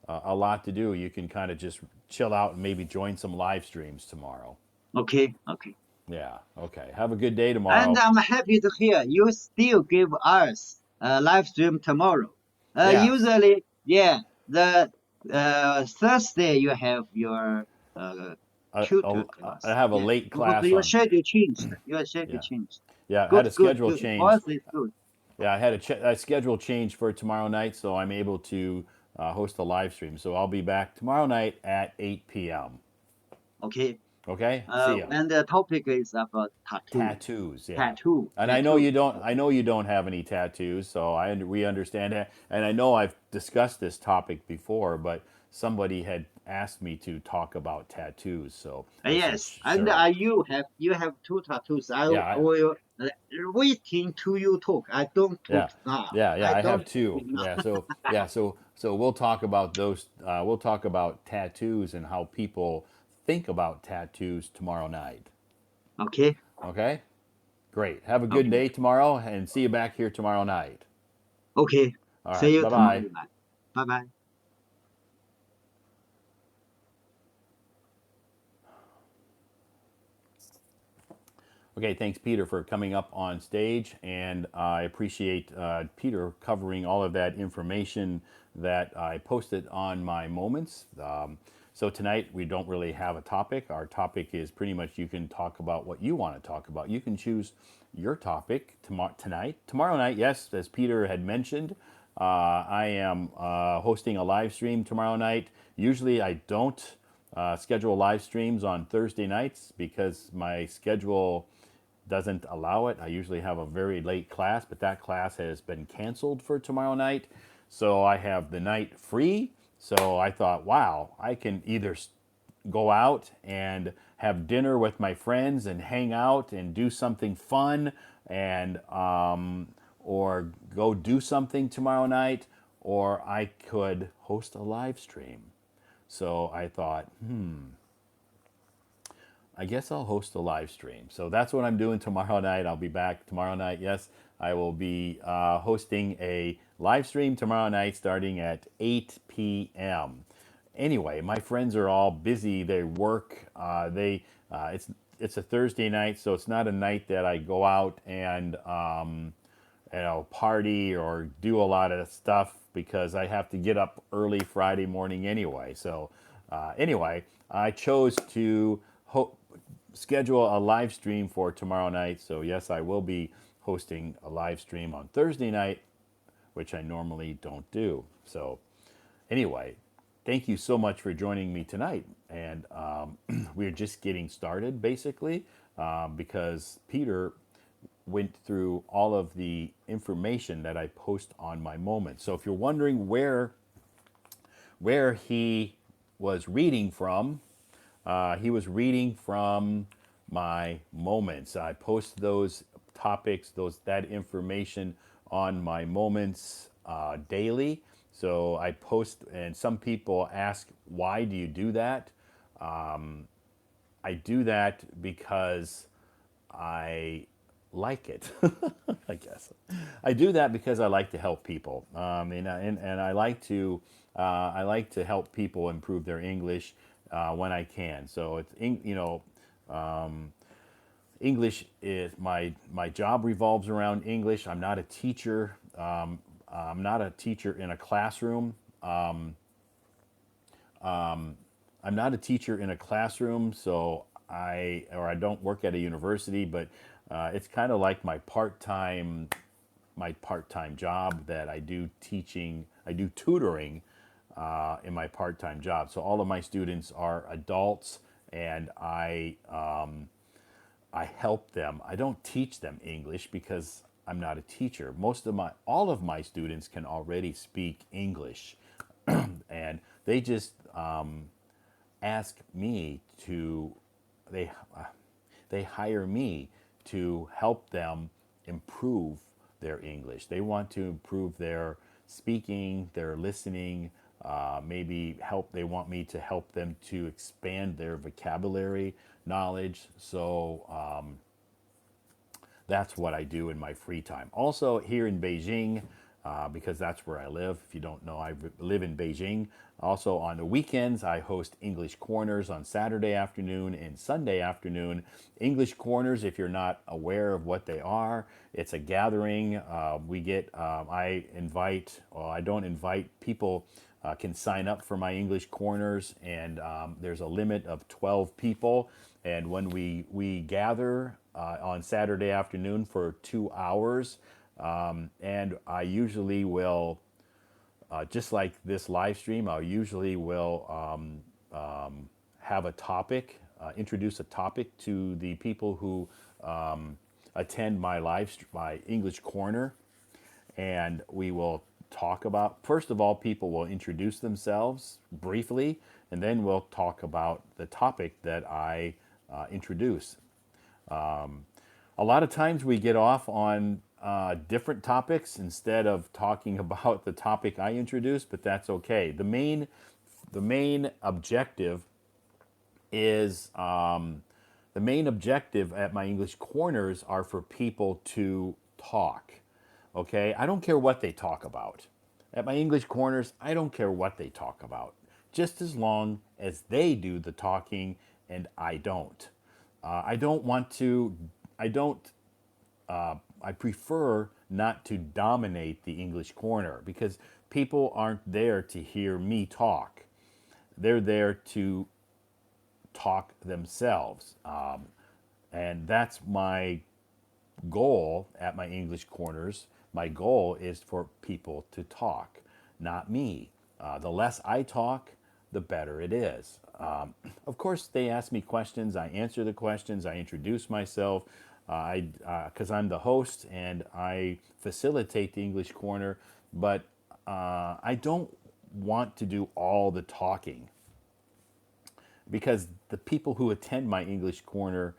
a lot to do. You can kind of just chill out and maybe join some live streams tomorrow. Okay, okay. Yeah. Okay. Have a good day And tomorrow. I'm happy to hear you still give us a live stream tomorrow. Yes. Usually, yeah, the Thursday you have your uh, I, tutor I I class. have a Yeah, late because class your on. schedule changed. Your schedule Yeah. changed. Yeah. I had a Good, good, schedule good. For change. us, it's good. Yeah, I had a schedule change for tomorrow night, so I'm able to host a live stream. So I'll be back tomorrow night at 8 p.m. Okay. Okay, see ya. And the topic is about tattoo. Tattoos, yeah. Tattoo. And I know you Tattoo. don't. I know you don't have any tattoos, so we understand that. And I know I've discussed this topic before, but somebody had asked me to talk about tattoos, so I said Yes, and sure. you have two tattoos. I Yeah, will waiting to you talk. I don't yeah, talk now. yeah. I I have don't two. talk now. So we'll talk about those. We'll talk about tattoos and how people think about tattoos tomorrow night. Okay, Okay, great. Have a good okay, day tomorrow, and see you back here tomorrow night. okay. All See right. you Bye tomorrow bye. night. Bye bye. Okay, thanks, Peter, for coming up on stage. And I appreciate Peter covering all of that information that I posted on my moments. So tonight we don't really have a topic. Our topic is pretty much you can talk about what you want to talk about. You can choose your topic tonight. Tomorrow night, yes, as Peter had mentioned, I am hosting a live stream tomorrow night. Usually I don't schedule live streams on Thursday nights because my schedule doesn't allow it. I usually have a very late class, but that class has been canceled for tomorrow night. So I have the night free. So I thought, wow, I can either go out and have dinner with my friends and hang out and do something fun and or go do something tomorrow night, or I could host a live stream. So I thought, I guess I'll host a live stream. So that's what I'm doing tomorrow night. I'll be back tomorrow night. Yes, I will be hosting a live stream tomorrow night starting at 8 p.m. Anyway, my friends are all busy. They work. It's a Thursday night, so it's not a night that I go out and party or do a lot of stuff because I have to get up early Friday morning anyway. So anyway, I chose to schedule a live stream for tomorrow night. So yes, I will be hosting a live stream on Thursday night, which I normally don't do. So anyway, thank you so much for joining me tonight. And we're just getting started basically because Peter went through all of the information that I post on my moments. So if you're wondering where he was reading from, he was reading from my moments. I post those topics, that information on my moments daily. So I post, and some people ask, why do you do that? I do that because I like it. I guess I do that because I like to help people, and I like to help people improve their English when I can. So English is my job revolves around English. I'm not a teacher. I'm not a teacher in a classroom. I'm not a teacher in a classroom, so I don't work at a university, but it's kind of like my part-time job that I do teaching. I do tutoring in my part-time job. So all of my students are adults, and I help them. I don't teach them English because I'm not a teacher. All of my students can already speak English, and they just ask me to they they hire me to help them improve their English. They want to improve their speaking, their listening, maybe help. They want me to help them to expand their vocabulary knowledge. So that's what I do in my free time. Also, here in Beijing, because that's where I live. If you don't know, I live in Beijing. Also, on the weekends, I host English Corners on Saturday afternoon and Sunday afternoon. English Corners, if you're not aware of what they are, it's a gathering. I don't invite people. Can sign up for my English Corners, and there's a limit of 12 people. And when we gather on Saturday afternoon for 2 hours, and I usually will, just like this live stream, I usually will have a topic, introduce a topic to the people who attend my English Corner, and we will talk about. First of all, people will introduce themselves briefly, and then we'll talk about the topic that I introduce. A lot of times we get off on different topics instead of talking about the topic I introduced, but that's okay. The main objective is the main objective at my English Corners are for people to talk. Okay, I don't care what they talk about. At my English Corners, I don't care what they talk about, just as long as they do the talking and I don't. I don't want to. I don't. I prefer not to dominate the English Corner because people aren't there to hear me talk. they're there to talk themselves. And that's my goal at my English corners. My goal is for people to talk, not me. The less I talk, the better it is. Of course, they ask me questions. I answer the questions. I introduce myself. Because I'm the host and I facilitate the English corner, but I don't want to do all the talking because the people who attend my English corner,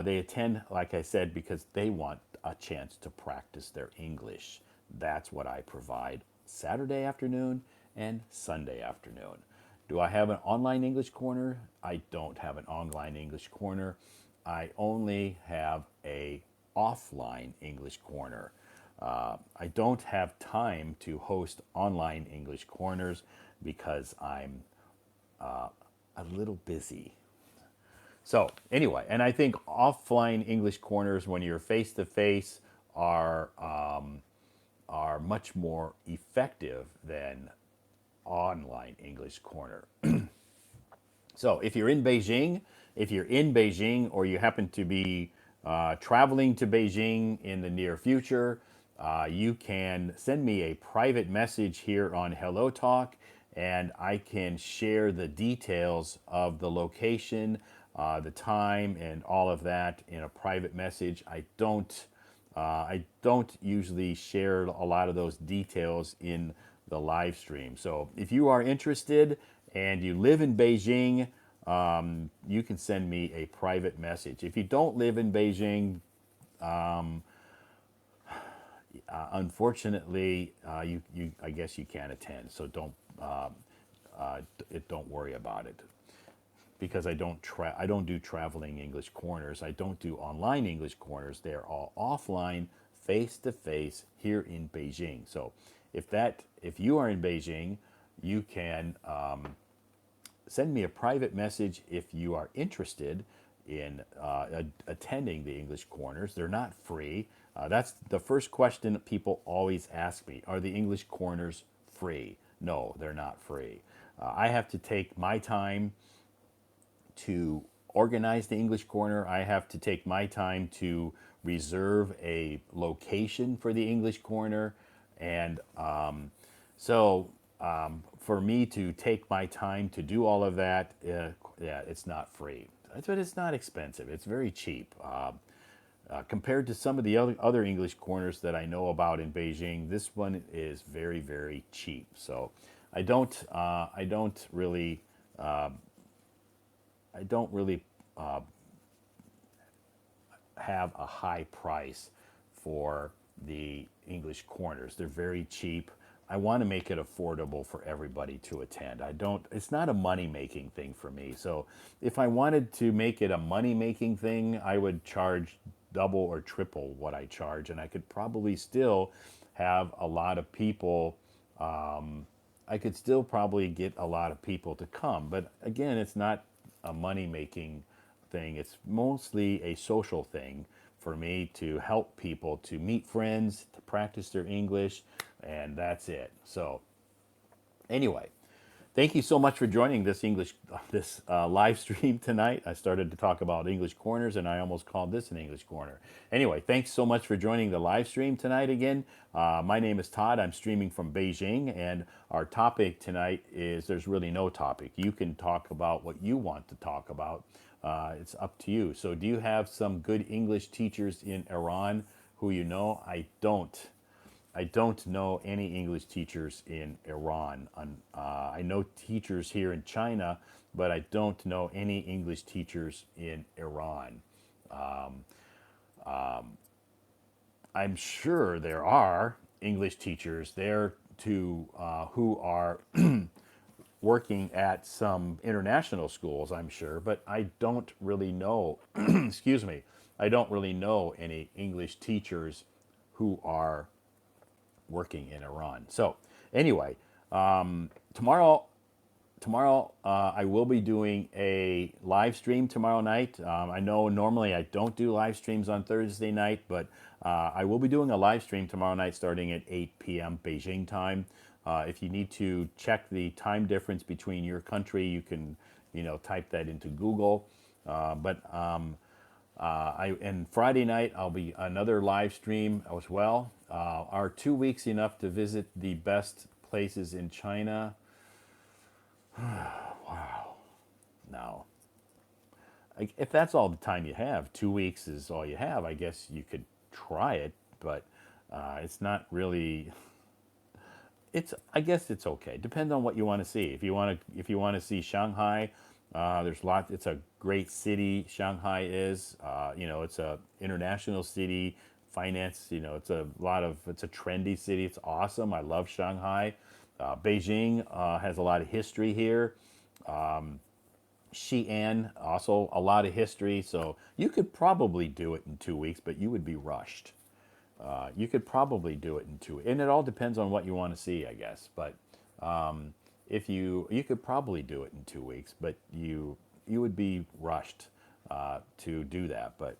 they attend, like I said, because they want a chance to practice their English. That's what I provide Saturday afternoon and Sunday afternoon. Do I have an online English corner? I don't have an online English corner. I only have a offline English corner. I don't have time to host online English corners because I'm a little busy. So anyway, and I think offline English corners, when you're face to face, are are much more effective than online English corner. So if you're in Beijing, or you happen to be traveling to Beijing in the near future, you can send me a private message here on Hello Talk, and I can share the details of the location, the time, and all of that in a private message. I don't usually share a lot of those details in the live stream. So if you are interested and you live in Beijing, you can send me a private message. If you don't live in Beijing, unfortunately, I guess you can't attend. So don't worry about it, because I don't do traveling English corners. I don't do online English corners. They're all offline, face to face here in Beijing. So if you are in Beijing, you can send me a private message if you are interested in attending the English corners. They're not free. That's the first question that people always ask me. Are the English corners free? No, they're not free. I have to take my time to organize the English corner. I have to take my time to reserve a location for the English corner. And for me to take my time to do all of that, yeah, it's not free. But it's not expensive. It's very cheap. Compared to some of the other English corners that I know about in Beijing, this one is very, very cheap. So I don't really I don't really have a high price for the English corners. They're very cheap. I want to make it affordable for everybody to attend. I don't It's not a money-making thing for me. So if I wanted to make it a money-making thing, I would charge double or triple what I charge, and I could probably still have a lot of people I could still probably get a lot of people to come. But again, it's not a money making thing. It's mostly a social thing for me to help people to meet friends, to practice their English, and that's it. So, anyway, thank you so much for joining this live stream tonight. I started to talk about English corners, and I almost called this an English corner. Anyway, thanks so much for joining the live stream tonight again. My name is Todd. I'm streaming from Beijing, and our topic tonight is there's really no topic. You can talk about what you want to talk about. It's up to you. So, do you have some good English teachers in Iran who you know? I don't know any English teachers in Iran. I know teachers here in China, but I don't know any English teachers in Iran. I'm sure there are English teachers there who are working at some international schools, I'm sure, but I don't really know, excuse me, I don't really know any English teachers who are working in Iran. So anyway, tomorrow I will be doing a live stream tomorrow night. I know normally I don't do live streams on Thursday night, but I will be doing a live stream tomorrow night starting at 8 p.m. Beijing time. If you need to check the time difference between your country, you can, type that into Google. And Friday night I'll be another live stream as well. Are 2 weeks enough to visit the best places in China? No. If that's all the time you have, 2 weeks is all you have. I guess you could try it, but it's not really. It's I guess it's okay. Depends on what you want to see. If you want to see Shanghai, there's lots. It's a great city. Shanghai is. It's a international city. Finance. It's a trendy city. It's awesome. I love Shanghai. Beijing has a lot of history here. Xi'an also a lot of history. So you could probably do it in 2 weeks, but you would be rushed. You could probably do it in two, and it all depends on what you want to see, I guess. But if you could probably do it in 2 weeks, but you would be rushed to do that. But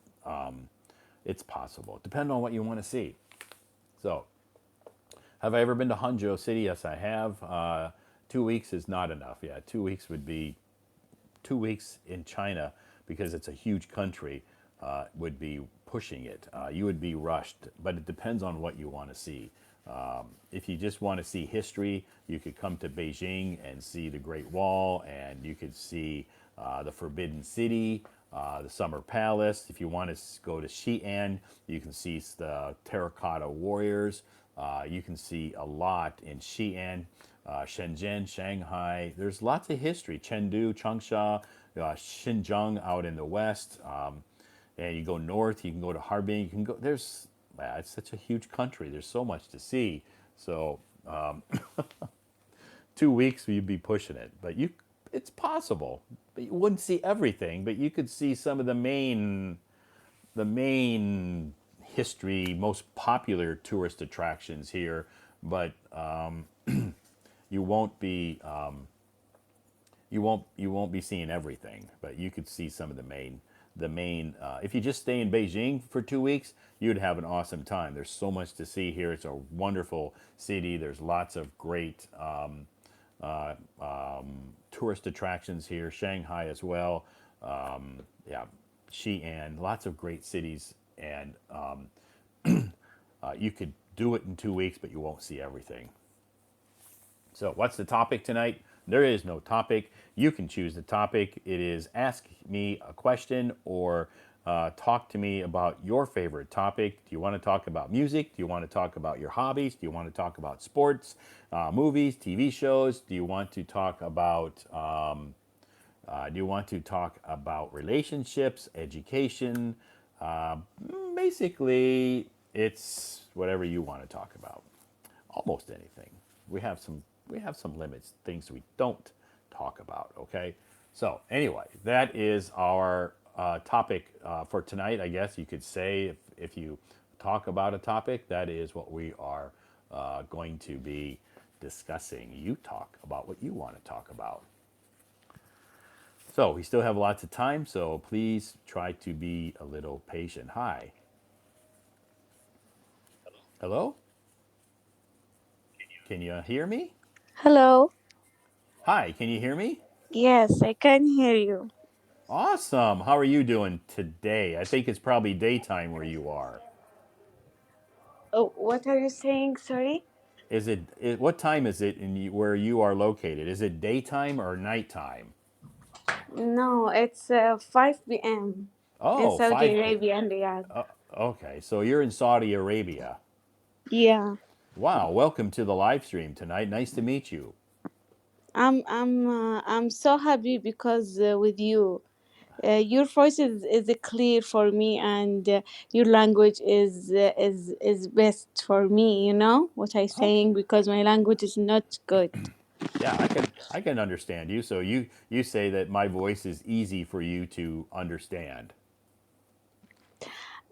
it's possible, depending on what you want to see. So, have I ever been to Hangzhou City? Yes, I have. 2 weeks is not enough. Yeah, 2 weeks would be 2 weeks in China because it's a huge country would be pushing it. You would be rushed, but it depends on what you want to see. If you just want to see history, you could come to Beijing and see the Great Wall, and you could see the Forbidden City, the Summer Palace. If you want to go to Xi'an, you can see the Terracotta Warriors. You can see a lot in Xi'an, Shenzhen, Shanghai. There's lots of history. Chengdu, Changsha, Xinjiang out in the west. And you go north, you can go to Harbin. You can go. It's such a huge country. There's so much to see. So 2 weeks you'd be pushing it, but it's possible. But you wouldn't see everything. But you could see some of the main history, most popular tourist attractions here. But you won't be you won't be seeing everything, but you could see some of the main. If you just stay in Beijing for 2 weeks, you'd have an awesome time. There's so much to see here. It's a wonderful city. There's lots of great tourist attractions here. Shanghai as well. Yeah, Xi'an. Lots of great cities, and you could do it in 2 weeks, but you won't see everything. So, what's the topic tonight? There is no topic. You can choose the topic. It is ask me a question or talk to me about your favorite topic. Do you want to talk about music? Do you want to talk about your hobbies? Do you want to talk about sports, movies, TV shows? Do you want to talk about relationships, education? Uh, Basically, it's whatever you want to talk about. Almost anything. We have some limits, things we don't talk about. Okay. So anyway, that is our topic for tonight. I guess you could say if you talk about a topic, that is what we are going to be discussing. You talk about what you want to talk about. So we still have lots of time, so please try to be a little patient. Hi. Hello? Can you hear me? Hello. Hi, can you hear me? Yes, I can hear you. Awesome. How are you doing today? I think it's probably daytime where you are. Oh, what are you saying? Sorry. What time is it where you are located? Is it daytime or nighttime? No, it's 5 p.m. in Oh, Saudi 5 p. Arabia and Riyadh. Okay, so you're in Saudi Arabia. Yeah, Wow, welcome to the live stream tonight. Nice to meet you. I'm so happy because with you, your voice is clear for me, and your language is best for me. You know what I'm Okay. saying, because my language is not good. Yeah, I can understand you. So you say that my voice is easy for you to understand.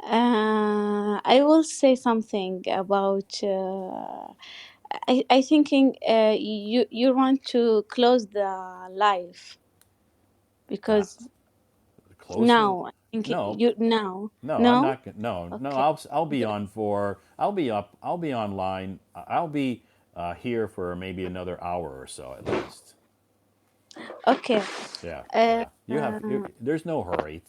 I will say something about. I thinking you want to close the live Uh, because Close the now I think No. you now No, I'm no not. No, no. okay I'll be on for. I'll be up. I'll be online. I'll be. here for maybe another hour or so at least. Okay. Yeah, Uh, yeah. There's no hurry.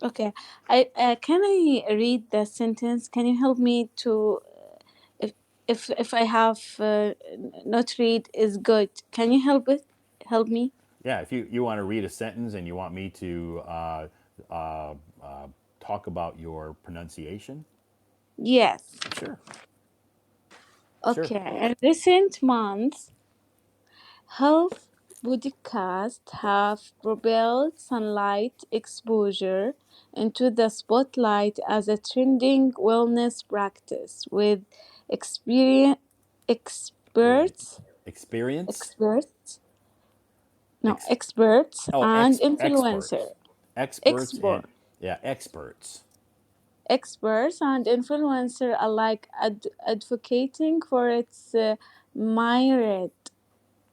okay. I can I read the sentence? Can you help me to if if I have not read is good. Can you help me? Yeah, if you want to read a sentence and you want me to uh, uh, talk about your pronunciation, Yes. sure, sure. Okay. In recent months, health podcasts have propelled sunlight exposure into the spotlight as a trending wellness practice, with experience With experts experience, experts ex, experts oh, and influencer experts, experts, and expert yeah, experts. experts and influencer alike advocating for its myriad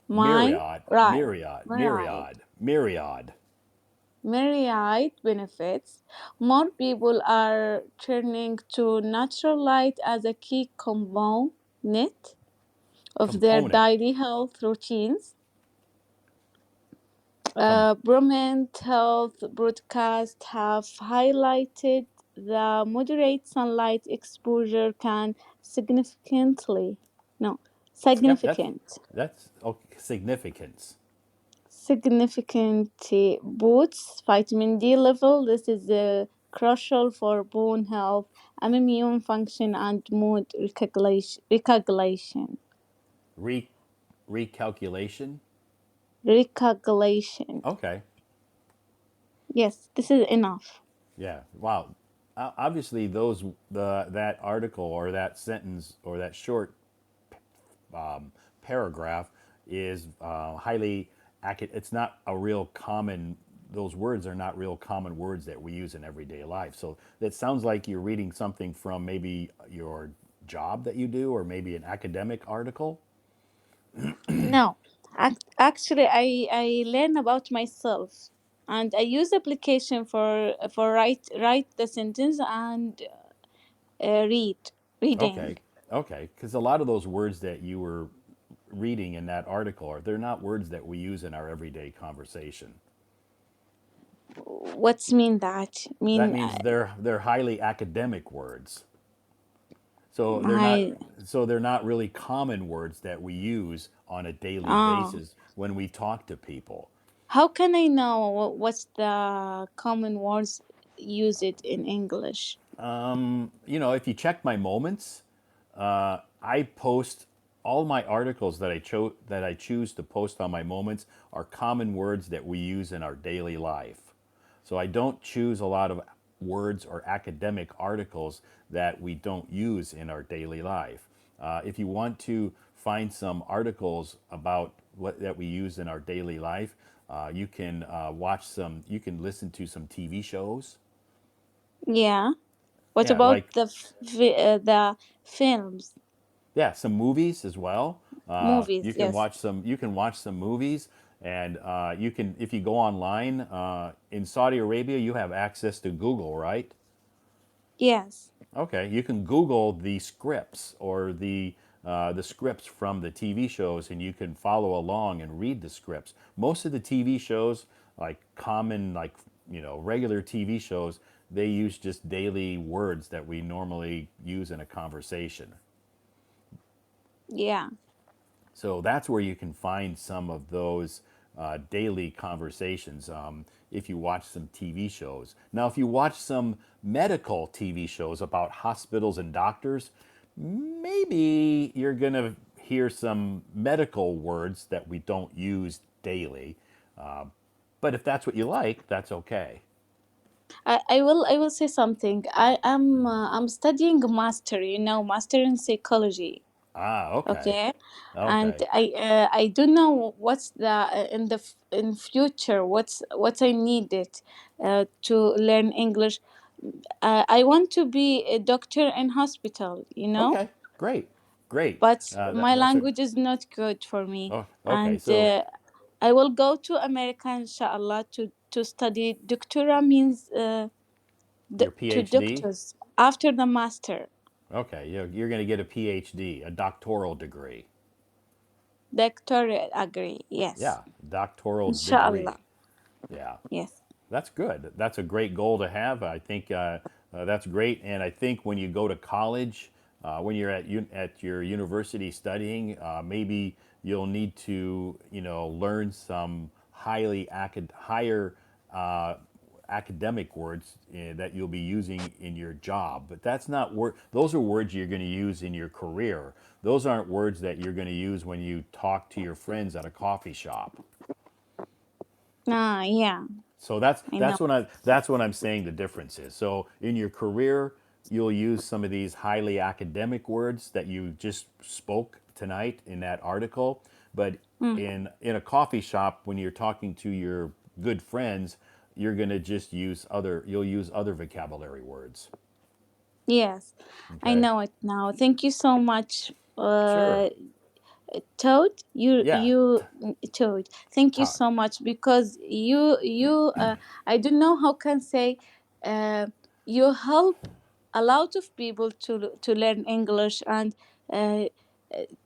Myriad, myriad myriad, myriad myriad, myriad. myriad benefits. More people are turning to natural light as a key component of their Component. daily health routines. Com- Prominent health broadcasts have highlighted the moderate sunlight exposure can significantly, no, yep, that's significant, that's okay, significance. significantly boosts vitamin D level. This is crucial for bone health, immune function, and mood recognition. Re- Recalculation. Recognition. Okay. Yes, this is enough. Yeah. Wow. Obviously, that article or that sentence or that short paragraph is highly accurate. It's not a real common. Those words are not real common words that we use in everyday life. So it sounds like you're reading something from maybe your job that you do, or maybe an academic article. No, actually, I learn about myself, and I use application for write the sentence and reading. Okay. Okay. Because a lot of those words that you were reading in that article they're not words that we use in our everyday conversation. What's mean that? That Mean means they're highly academic words. So they're not I so they're not really common words that we use on a daily oh. basis when we talk to people. How can I know what's the common words used in English? If you check my moments, I post all my articles that I choose to post on my moments are common words that we use in our daily life. So I don't choose a lot of words or academic articles that we don't use in our daily life. If you want to find some articles about what that we use in our daily life, you can watch some. You can listen to some TV shows. Yeah. What Yeah, about like the films, yeah, some movies as well. movies? Yes. You can watch some movies, and you can if you go online in Saudi Arabia, you have access to Google, right? Yes. Okay, you can Google the scripts or the scripts from the TV shows, and you can follow along and read the scripts. Most of the TV shows, like common, like regular TV shows, they use just daily words that we normally use in a conversation. Yeah. So that's where you can find some of those daily conversations if you watch some TV shows. Now, if you watch some medical TV shows about hospitals and doctors, maybe you're going to hear some medical words that we don't use daily. But if that's what you like, that's okay. I will say something. I'm studying master, master in psychology. Ah, okay. Okay, and Okay. I don't know what's the in future what's I needed to learn English. I want to be a doctor in hospital, Okay. Great. Great. but That, my that's a. language is not good for me, Oh, okay. and So I will go to America inshallah to study doctora means your to PhD. doctors after the master. Okay, you're going to get a PhD, a doctoral degree. Doctor agree. Yes. Yeah, doctoral Inshallah. degree. Yeah, Yes. that's good. That's a great goal to have. I think that's great. And I think when you go to college, when you're at your university studying, maybe you'll need to learn some higher uh, academic words that you'll be using in your job. But that's not word. Those are words you're going to use in your career. Those aren't words that you're going to use when you talk to your friends at a coffee shop. Ah, yeah. So that's I know. that's what I'm saying the difference is. So in your career, you'll use some of these highly academic words that you just spoke tonight in that article, but Mm, in a coffee shop when you're talking to your good friends, you're going to just you'll use other vocabulary words. yes. I Okay? know it now. Thank you so much. Sure. Toad, Yeah. Toad. Thank you Todd. so much because I don't know how can say, uh, you help a lot of people to learn English and uh,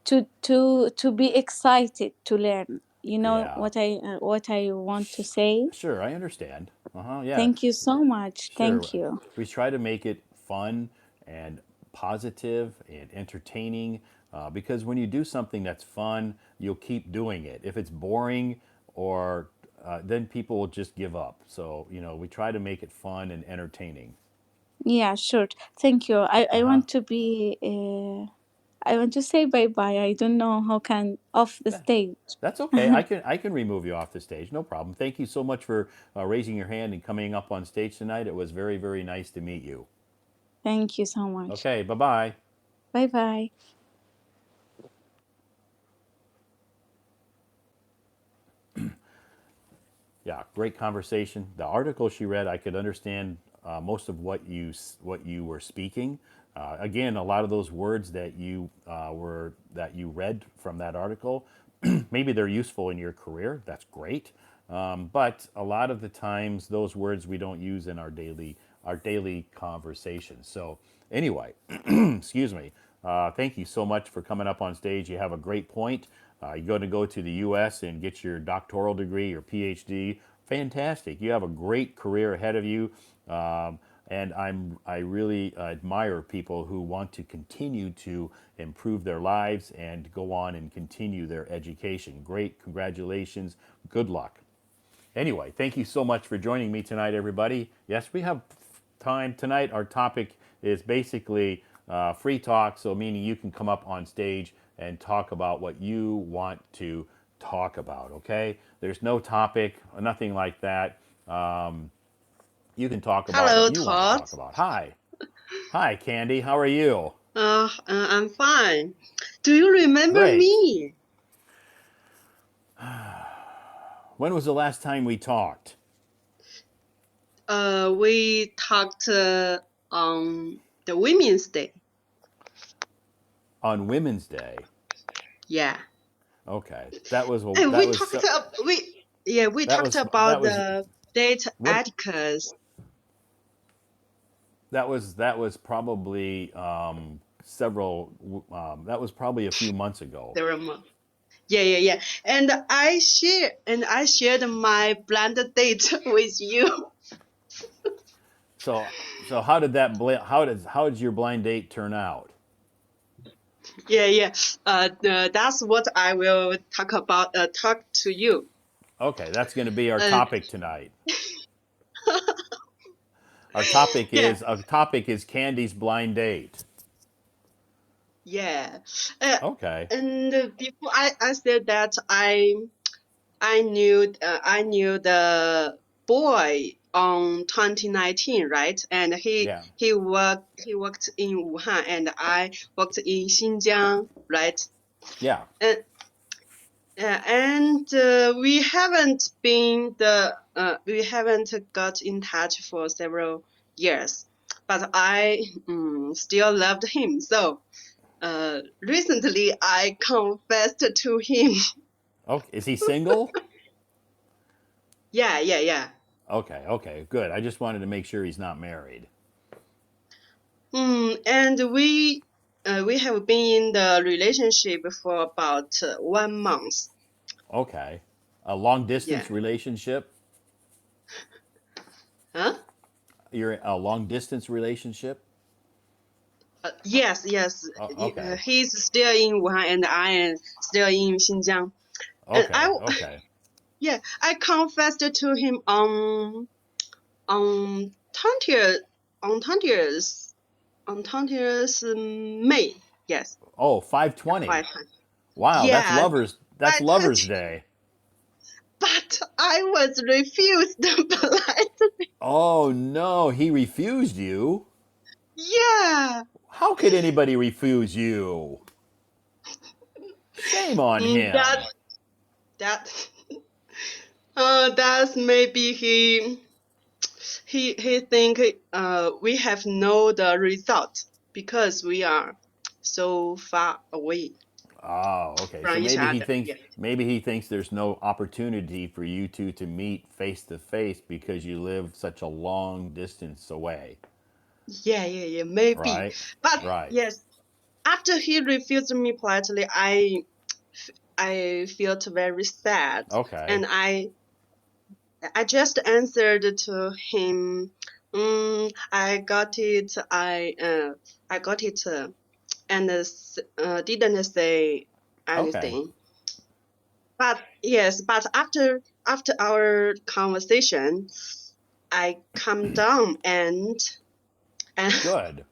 to be excited to learn. You know Yeah. what I want to say. Sure, I understand. Yeah. Thank you so much. Sure. Thank you. We try to make it fun and positive and entertaining because when you do something that's fun, you'll keep doing it. If it's boring or then people will just give up. So, we try to make it fun and entertaining. Yeah, sure. Thank you. I Uh-huh. want to be. I want to say bye bye. I don't know how can off the That, stage. that's okay. I can remove you off the stage. No problem. Thank you so much for raising your hand and coming up on stage tonight. It was very, very nice to meet you. Thank you so much. Okay, bye-bye. Bye bye. Yeah, great conversation. The article she read, I could understand most of what you were speaking. Again, a lot of those words that you read from that article, maybe they're useful in your career. That's great, but a lot of the times those words we don't use in our daily conversations. So anyway, excuse me. Thank you so much for coming up on stage. You have a great point. You're going to go to the U.S. and get your doctoral degree, your PhD. Fantastic. You have a great career ahead of you. And I really admire people who want to continue to improve their lives and go on and continue their education. Great. Congratulations. Good luck. Anyway, thank you so much for joining me tonight, everybody. Yes, we have time tonight. Our topic is basically free talk, so meaning you can come up on stage and talk about what you want to talk about, okay? There's no topic, nothing like that. You can talk about what Hello, you want to Todd. talk about. Hi. Hi, Candy. How are you? I'm fine. Do you remember Great. me? When was the last time we talked? We talked on the Women's Day. On Women's Day. Yeah. Okay. That was And that we was talked so- we that talked was that about was the data what etiquette. that was probably that was probably a few months ago. There were yeah. And I shared my blind date with you. So how did your blind date turn out? Yeah. That's what I will talk about. Talk to you. Okay, that's going to be our Uh, topic tonight. yeah. Our topic is Candy's blind date. Yeah. Uh, Okay. and before I said that I knew the boy on 2019, right? And Yeah. he worked in Wuhan and I worked in Xinjiang, right? Yeah. And we haven't got in touch for several years, but I still loved him. So recently I confessed to him. Okay. Is he single? Yeah. Okay. Okay. Good. I just wanted to make sure he's not married. And we have been in the relationship for about 1 month. Okay. A long Yeah. distance relationship? Huh? You're in a long distance relationship? Yes. Okay. He's still in Wuhan, and I am still in Xinjiang. And Okay. Okay. I confessed to him on 20th on 20th on 20th May. Yes, Oh, 520. quite. Wow, Yes, that's but Lover's Day. I was refused politely. Oh no, he refused you. Yeah. How could anybody refuse you? Shame on Mm, that him. that that's maybe he think we have know the result because we are so far away Oh, okay. from So each other. Yeah. maybe he thinks there's no opportunity for you two to meet face to face because you live such a long distance away. Yeah, maybe. Right? But Right. yes, after he refused me politely, I felt very sad, Okay. and I just answered to him, I got it. I got it, and didn't say Okay. anything. But yes, but after our conversation, I calmed down and Good.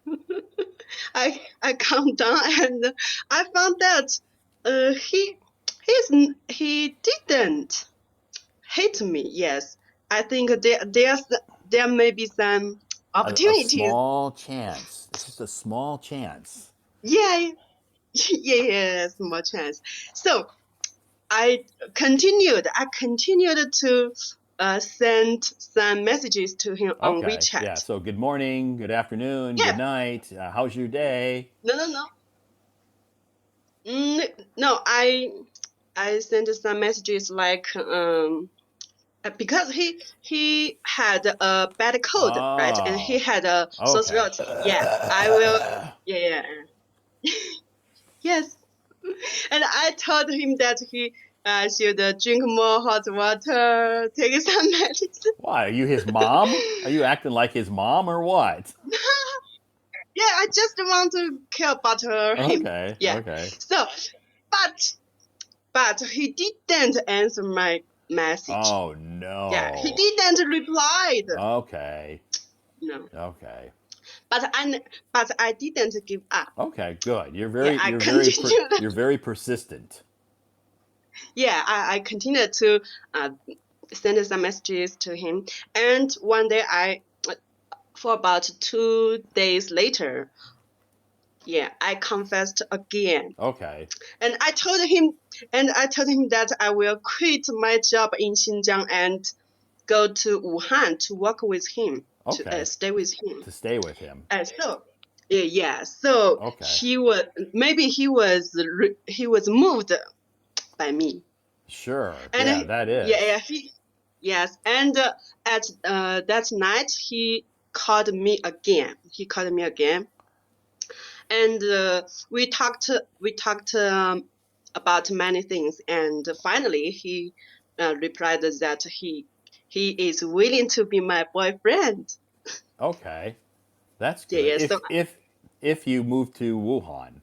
I calmed down and I found that he didn't hate me. Yes, I think there may be some A opportunities. small chance. It's just a small chance. Yeah, yes, more chance. So I I continued to send some messages to him on Okay. Yeah. WeChat. So good morning, good afternoon, good Yeah, night. How's your day? no. No, I sent some messages like because he had a bad cold, right? And he Oh, had a sore okay. throat. Yeah, I will. Yeah. Yes. And I told him that he should drink more hot water, take some medicine. Why? Are you his mom? Are you acting like his mom or what? Yeah, I just want to care about him. Okay. Yeah. Okay. So, but he didn't answer my message. Oh Yeah, he no. didn't reply. Okay. No, Okay. but I didn't give up. Okay, good. Yeah, I continued. You're very persistent. Yeah, I continued to uh, send some messages to him, and one day for about 2 days later, yeah, I confessed again, Okay. and I told him that I will quit my job in Xinjiang and go to Wuhan to work with him, to Okay. stay with him. To stay with him. So yeah, so Okay. he was moved by me, Sure. and Yeah, that yeah, is. yes, and at that night he called me again. And we talked about many things, and finally he replied that he is willing to be my boyfriend. Okay. That's good. Yeah, so If you move to Wuhan.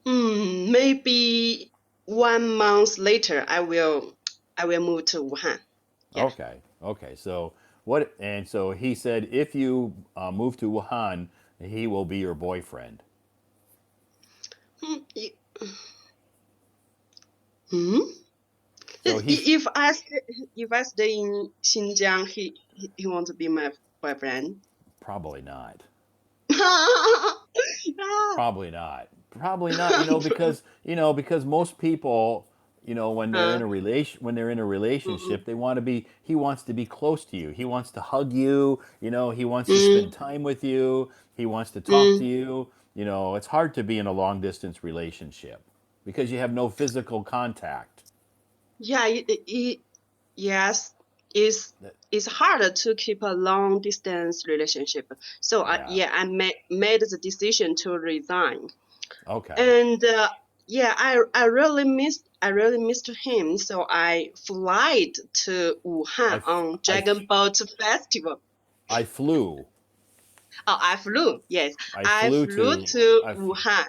maybe 1 month later I will move to Wuhan. Yeah. Okay. Okay. So what? And so he said, if you move to Wuhan, he will be your boyfriend. Hmm, y- hmm? So he's If I stay in Xinjiang, he wants to be my boyfriend. probably not. Ah. Probably not. Probably not. Because most people, Uh, when they're in a mm, relationship, he wants to be close to you. He wants to hug you. He wants to spend mm, time with you. He wants to talk to mm. you. It's hard to be in a long distance relationship because you have no physical contact. Yeah, yes. it's That- it's harder to keep a long distance relationship. So Yeah. I made the decision to resign. Okay. And yeah, I really missed him. So I flight to I, Wuhan f- on I, f- Dragon Boat Festival. I flew. Oh, I flew. Yes, I I flew flew to. to I. F- Wuhan.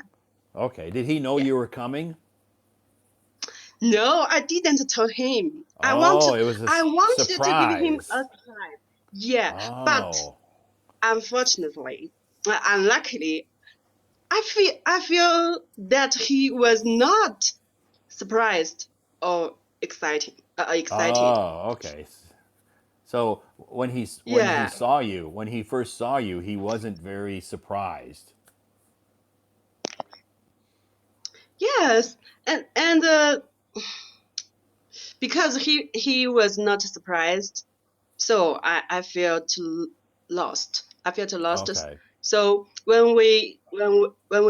Okay. Did he know Yeah. you were coming? No, I didn't tell him. Oh, it was a I wanted to give him a surprise. surprise. Yeah, but Oh. unfortunately, unluckily, I feel that he was not surprised or excited. Oh, okay. So when he Yeah. saw you, when he first saw you, he wasn't very surprised. Yes, and because he was not surprised, so I felt lost. I felt lost. Okay. So when we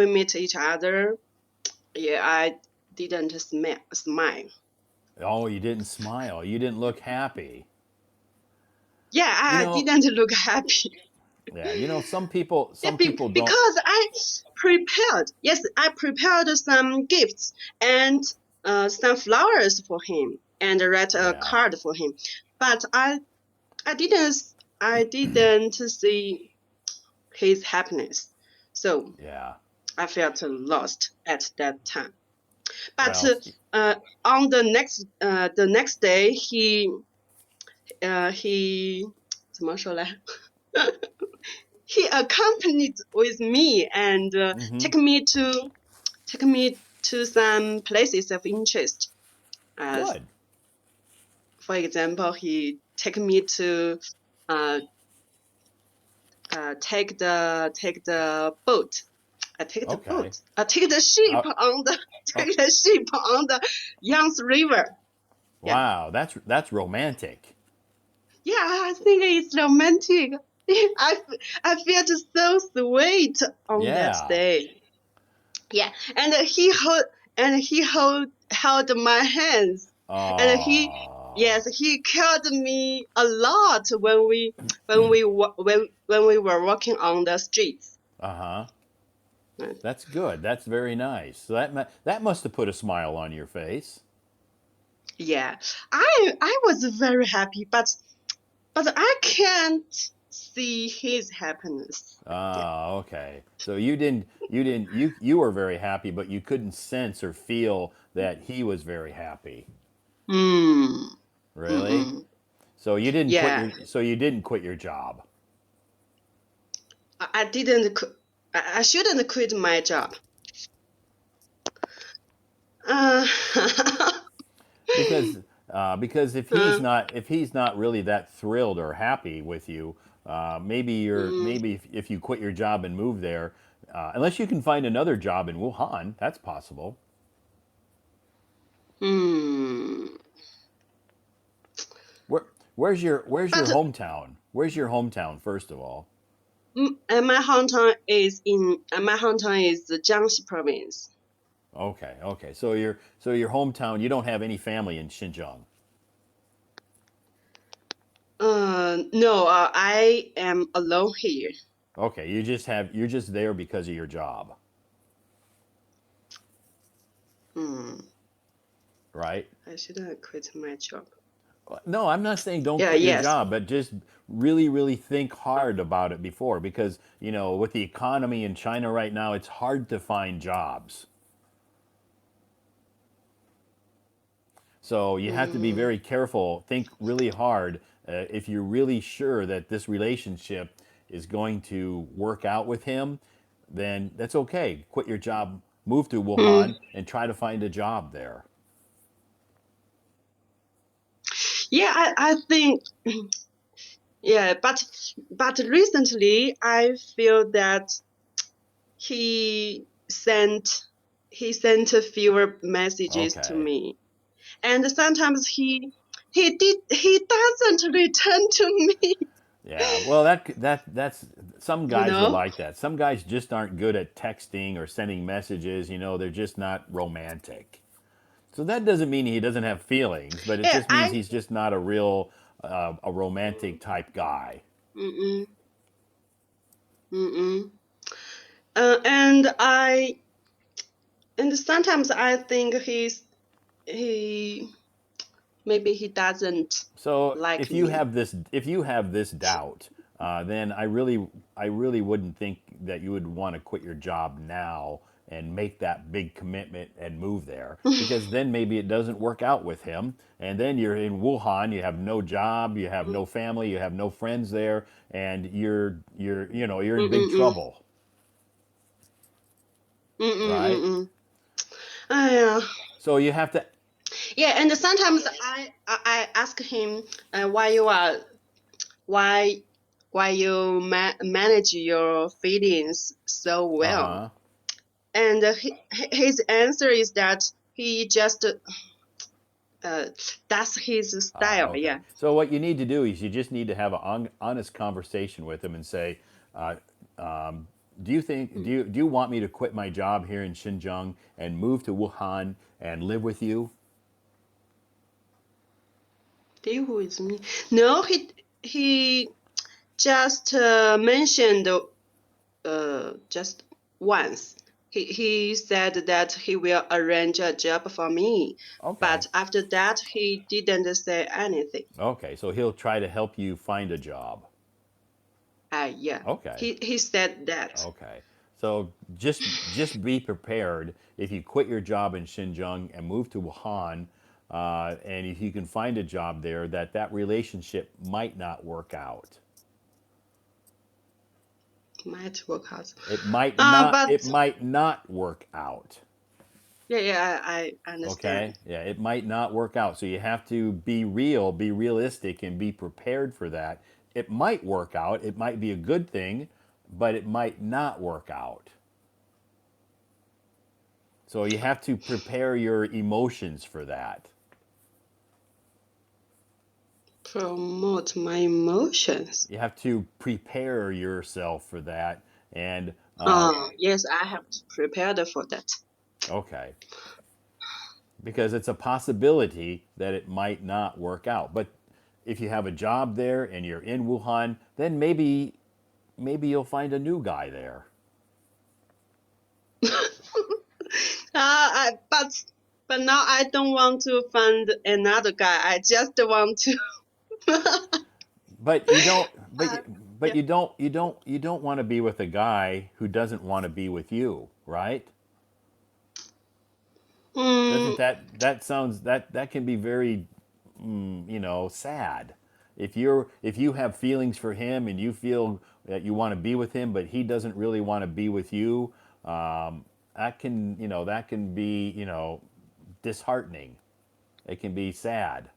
meet each other, yeah, I didn't smile. Oh, you didn't smile. You didn't look happy. Yeah, You I know, didn't look happy. yeah, some people Yeah, some people don't. because I prepared. Yes, I prepared some gifts and some flowers for him and write a Yeah. card for him. But I didn't I didn't see his happiness. So Yeah. I felt lost at that time. But Well, on the next day, he 怎么说来 he accompanied with me and mhm. take me to some places of interest. As Good. for example, he take me to uh, take the boat. I take the Okay. boat. I take the ship Uh, on the oh, take the ship on the Yangtze River. Yeah, wow, that's romantic. yeah. I think it's romantic. I felt so sweet on that Yeah. day. Yeah, and he held my hands, and Oh. he cared me a lot when we were walking on the streets. Uh-huh. Uh, That's good. That's very nice. So that must have put a smile on your face. Yeah, I was very happy, but I can't see his happiness. Yeah. Ah, okay. So you were very happy, but you couldn't sense or feel that he was very happy. Hmm. Really? Mm-mm. Yeah. So you didn't quit your job. I didn't. I shouldn't quit my job. Uh, Because if uh, he's not really that thrilled or happy with you, mm, maybe if you quit your job and move there, unless you can find another job in Wuhan, that's possible. hmm. Where where's your But hometown? Where's your hometown first of all? and my hometown is the Jiangxi province. Okay, okay. So your hometown, you don't have any family in Xinjiang. No, I am alone here. Okay, you're just there because of your job, Hmm. right? I shouldn't quit my job. No, I'm not saying don't Yeah. quit your Yes. job, but just really think hard about it before because, with the economy in China right now, it's hard to find jobs. So you have to be Hmm. very careful, think really hard if you're really sure that this relationship is going to work out with him, then that's okay. Quit your job, move to Hmm. Wuhan, and try to find a job there. Yeah. I think. Yeah. But recently I feel that he sent fewer messages to Okay. me, and sometimes he doesn't return to me. Yeah. Well, that's some You guys are know. like that. Some guys just aren't good at texting or sending messages. They're just not romantic. So that doesn't mean he doesn't have feelings, but it Yeah. just means he's just not a real a romantic type guy. Mm-mm. Mm-mm. And sometimes I think he maybe he doesn't So like me. if you have this doubt, then I really wouldn't think that you would want to quit your job now and make that big commitment and move there, because then maybe it doesn't work out with him, and then you're in Wuhan, you have no job, you have no family, you have no friends there, and you're in big Mm-mm-mm. trouble, right? Mm-mm-mm-mm. Yeah. So you have to. Yeah, and sometimes I ask him why you are why you manage your feelings so Uh well, huh. and his answer is that he just that's his style. Okay. Yeah. So what you need to do is you just need to have an honest conversation with him and say, uh, do you think do you want me to quit my job here in Xinjiang and move to Wuhan and live with you? Deal with me. No, he just mentioned just once. He said that he will arrange a job for me, Okay. but after that he didn't say anything. Okay. So he'll try to help you find a job. Yeah, Okay. he said that. Okay. So just be prepared if you quit your job in Xinjiang and move to Wuhan, and if you can find a job there, that relationship might not work out. Might work out. It But might not work out. yeah, I understand. Okay? Yeah, it might not work out. So you have to be realistic and be prepared for that. It might work out. It might be a good thing, but it might not work out. So you have to prepare your emotions for that. Promote my emotions. You have to prepare yourself for that. And Yes, I have prepared for that. okay, because it's a possibility that it might not work out. But if you have a job there and you're in Wuhan, then maybe you'll find a new guy there. But now I don't want to find another guy. I just want to. But you don't uh, but yeah. you don't want to be with a guy who doesn't want to be with you, right? Doesn't Mm, that sounds that can be very sad. If you have feelings for him and you feel that you want to be with him, but he doesn't really want to be with you, that can be disheartening. It can be sad.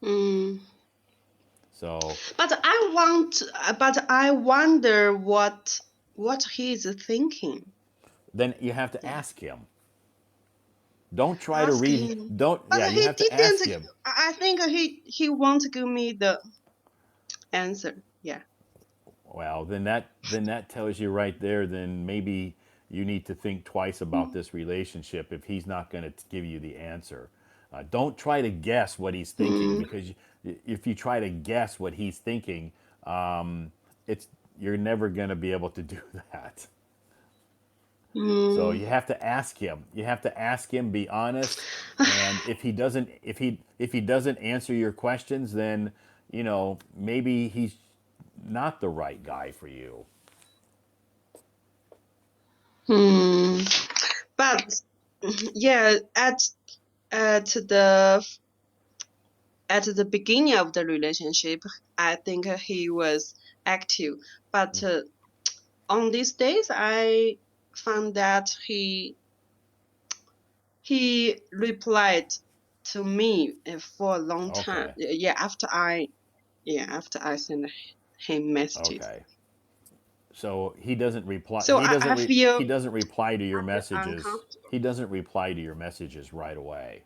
mm. So But I wonder what he's thinking. then you have to Yeah. ask him. Don't try to Ask read. him. Don't But Yeah, you he have to ask didn't. him. I think he won't give me the answer. Yeah. Well, then that tells you right there. Then maybe you need to think twice about Mm. this relationship if he's not going to give you the answer. Don't try to guess what he's thinking, Mm. because if you try to guess what he's thinking, it's you're never going to be able to do that. So Mm. you have to ask him. You have to ask him. Be honest. And if he doesn't answer your questions, then maybe he's not the right guy for you. Hmm. But yeah, at the at the beginning of the relationship, I think he was active. But on these days, I found that he replied to me for a long time. Okay. After I sent him messages. Okay. So he doesn't reply. So I He feel doesn't reply to your I feel messages. uncomfortable. He doesn't reply to your messages right away.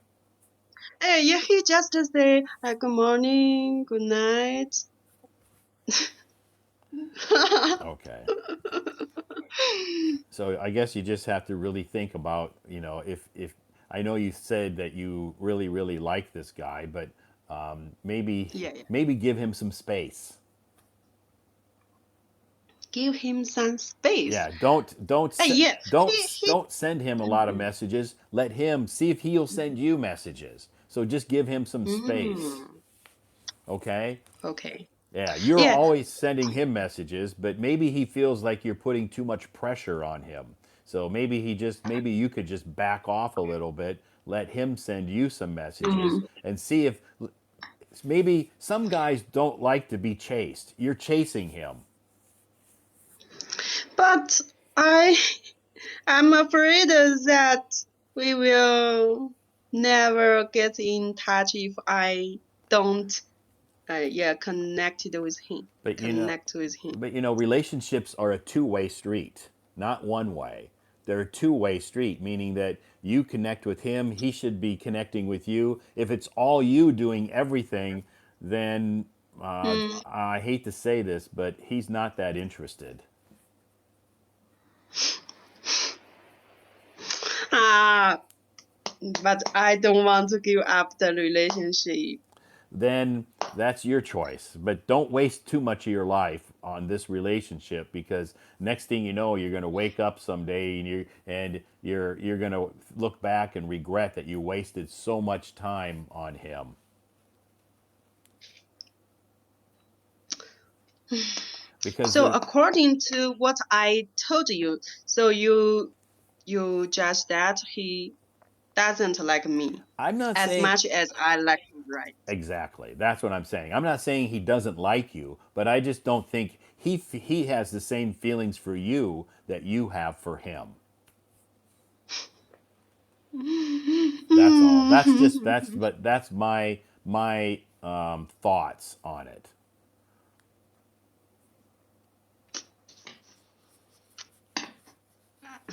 Yeah, he just say good morning, good night. Okay. So I guess you just have to really think about, if I know you said that you really like this guy, but Maybe Yeah, yeah. maybe give him some space. Give him some space. Yeah, Yeah, he. don't send him a lot of messages. Let him see if he'll send you messages. So just give him some space. Mm, Okay? okay. Yeah, you're Yeah. always sending him messages, but maybe he feels like you're putting too much pressure on him. So maybe you could just back off a little bit, let him send you some messages Mm. and see if maybe some guys don't like to be chased. You're chasing him. But I'm afraid that we will never get in touch if I don't yeah But connect with him. relationships are a two-way street, not one way. They're a two-way street, meaning that you connect with him, he should be connecting with you. If it's all you doing everything, then Mm. I hate to say this, but he's not that interested. Ah, but I don't want to give up the relationship. Then that's your choice. But don't waste too much of your life on this relationship because next thing you know, you're going to wake up someday and you're going to look back and regret that you wasted so much time on him. Because So there's according to what I told you, so you judge that he doesn't like me I'm not as saying much as I like him, right? exactly. That's what I'm saying. I'm not saying he doesn't like you, but I just don't think he has the same feelings for you that you have for him. That's all. That's my thoughts on it.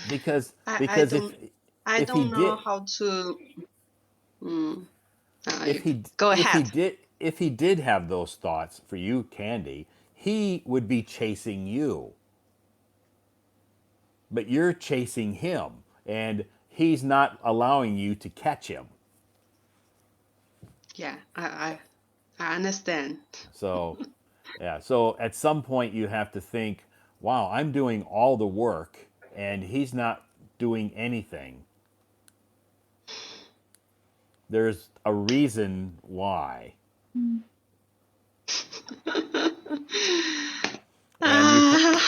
Because I because don't I if he don't know did how to. Mm, if he go if he ahead. did if he did have those thoughts for you, Candy, he would be chasing you, but you're chasing him, and he's not allowing you to catch him. Yeah, I understand. So, yeah. So at some point you have to think, wow, I'm doing all the work, and he's not doing anything. There's a reason why. and you pr- Ah,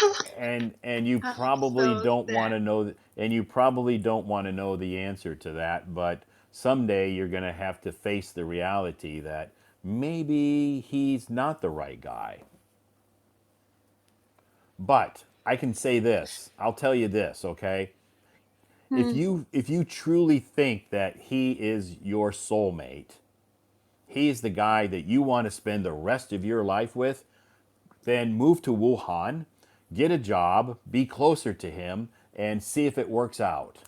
and you I'm probably so don't want sad. to know and you probably don't want to know the answer to that, but someday you're going to have to face the reality that maybe he's not the right guy. But I can say this. I'll tell you this, okay? Hmm. If you truly think that he is your soulmate, he's the guy that you want to spend the rest of your life with, then move to Wuhan, get a job, be closer to him, and see if it works out.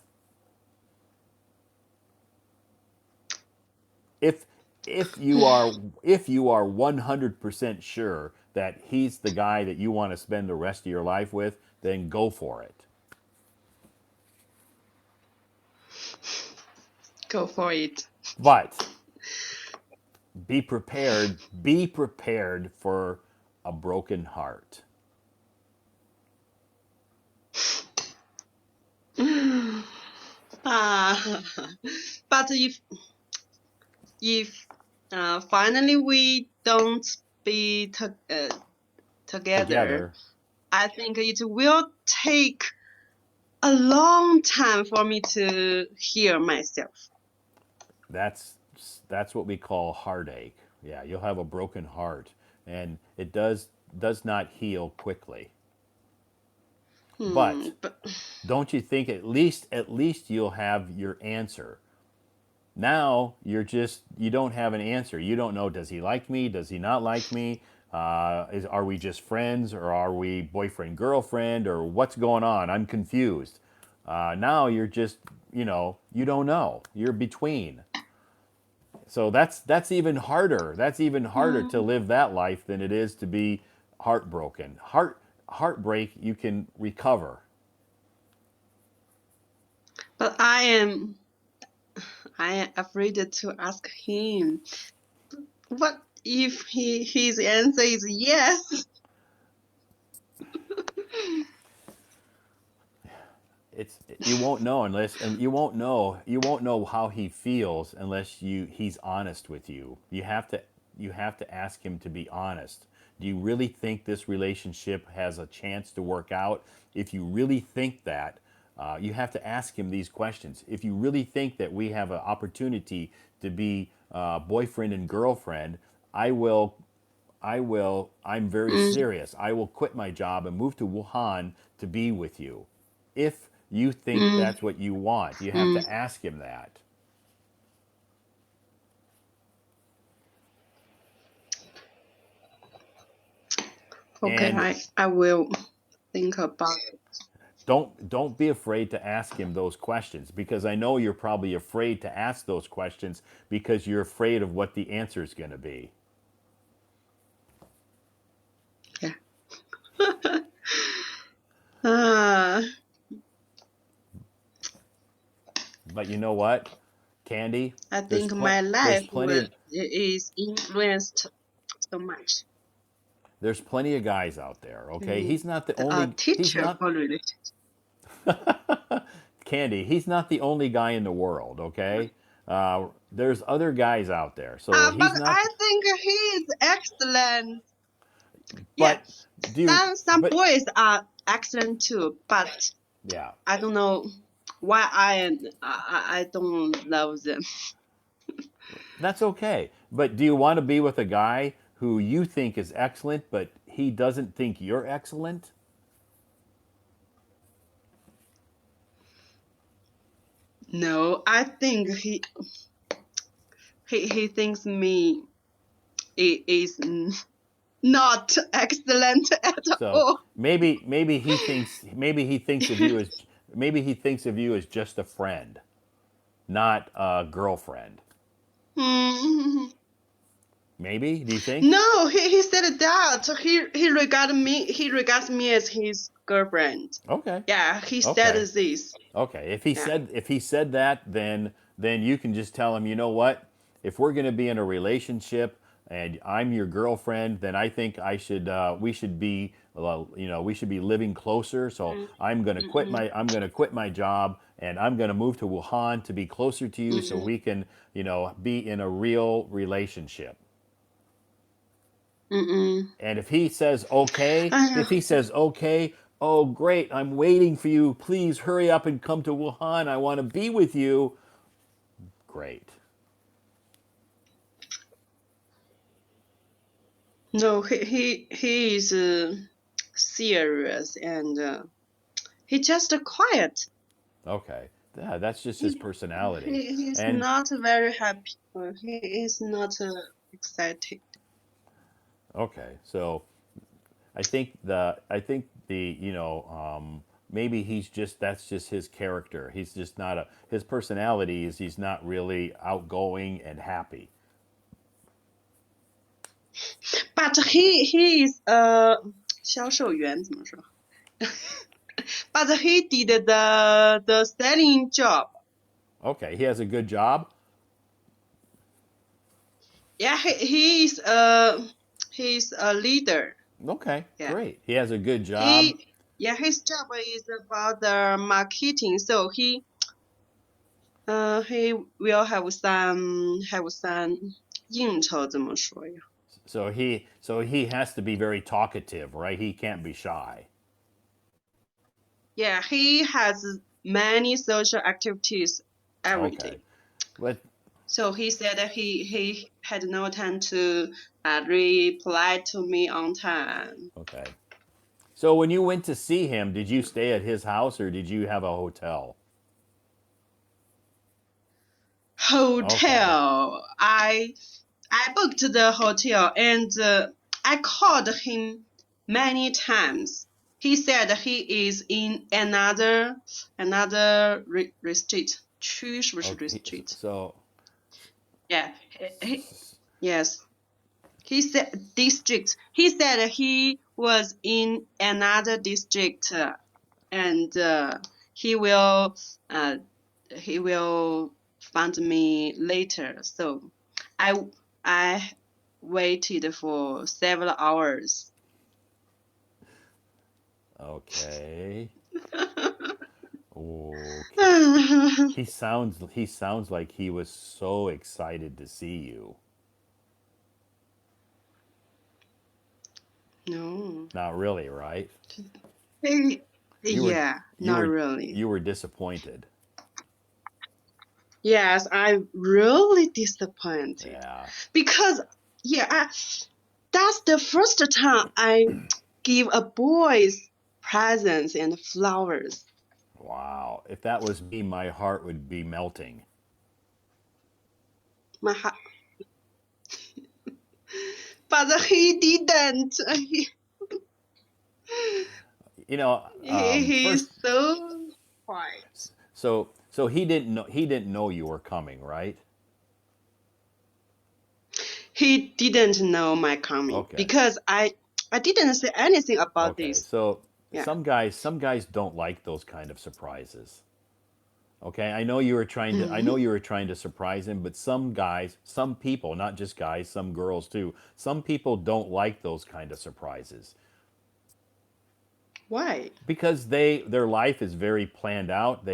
If if you are 100% sure that he's the guy that you want to spend the rest of your life with, then go for it. Go for it. But be prepared for a broken heart. Ah, but if finally we don't be together, Together, I think it will take a long time for me to heal myself. that's that's what we call heartache. Yeah, you'll have a broken heart, and it does not heal quickly. But But don't you think at least you'll have your answer? Now you don't have an answer. You don't know, does he like me? Does he not like me? Are we just friends, or are we boyfriend girlfriend, or what's going on? I'm confused. Now you're just you don't know. You're between. So that's even harder. That's even harder to mm, live that life than it is to be heartbroken. Heartbreak you can recover. but I am afraid to ask him. What if his answer is yes? You won't know unless, and you won't know how he feels unless he's honest with you. You have to ask him to be honest. Do you really think this relationship has a chance to work out? If you really think that, you have to ask him these questions. If you really think that we have an opportunity to be boyfriend and girlfriend, I will I'm very Mm, serious. I will quit my job and move to Wuhan to be with you. If you think mm, that's what you want, you have mm. to ask him that. Okay, And I will think about it. don't be afraid to ask him those questions, because I know you're probably afraid to ask those questions because you're afraid of what the answer is going to be. Yeah. Ah, But you know what, Candy? I There's think my there's life plenty of is influenced so much. guys out there, okay? Mm, He's not the a only he's teacher not for relationship. Candy, he's not the only guy in the world, okay? There's other guys out there, so But he's not. I think he is excellent. Yeah, But do you? some But boys are excellent too, but yeah, I don't know why I don't love them. that's okay. But do you want to be with a guy who you think is excellent, but he doesn't think you're excellent? No, I think he thinks me is not excellent at So all. maybe he thinks of you as just a friend, not a girlfriend. Hmm. Maybe? Do you think? No, he said that he regards me as his girlfriend. Okay. Yeah, he said Okay. this. Okay, Yeah. if he said that, then you can just tell him, you know what? If we're going to be in a relationship and I'm your girlfriend, then I think we should be we should be living closer. So Mm, I'm going to quit my job and I'm going to move to Wuhan to be closer to you so mm, we can be in a real relationship. mm, mm. And if Ah, he says okay, oh great, I'm waiting for you. Please hurry up and come to Wuhan. I want to be with you. Great. no, he is serious and he just quiet. Okay. Yeah, that's just his He personality. he's And not very happy. He is not excited. okay, so I think the maybe that's just his character. He's just not a his personality is he's not really outgoing and happy. But he is 销售员怎么说？But he did the selling job. Okay, he has a good job. Yeah, he's a leader. Okay, Yeah. great. He has a good job. His job is about the marketing, so he will have some 应酬怎么说呀？So he has to be very talkative, right? He can't be shy. Yeah, he has many social activities every Okay. day. But So he said that he had no time to reply to me on time. okay. So when you went to see him, did you stay at his house or did you have a hotel? Okay. Hotel. I booked the hotel and I called him many times. He said he is in another street. 区是不是 Okay. street? So Yeah. Yes. He said district. He said he was in another district and he will uh, he will find me later. So I waited for several hours. Okay. Okay. He sounds like he was so excited to see you. No. Not really, right? Hey, You were yeah, you not were really. you were disappointed. Yes, I'm really disappointed Yeah. because yeah, that's the first time I give a boys presents and flowers. Wow. If that was me, my heart would be melting. My heart, but he didn't. You know, first, He's so quiet. so he didn't know you were coming, right? He didn't know my coming Okay. because I didn't say anything about Okay. this. So Yeah. some guys don't like those kind of surprises. Okay, I know Hmm. you were trying to surprise him, but some guys, some people, not just guys, some girls too, some people don't like those kind of surprises Why? because their life is very planned out.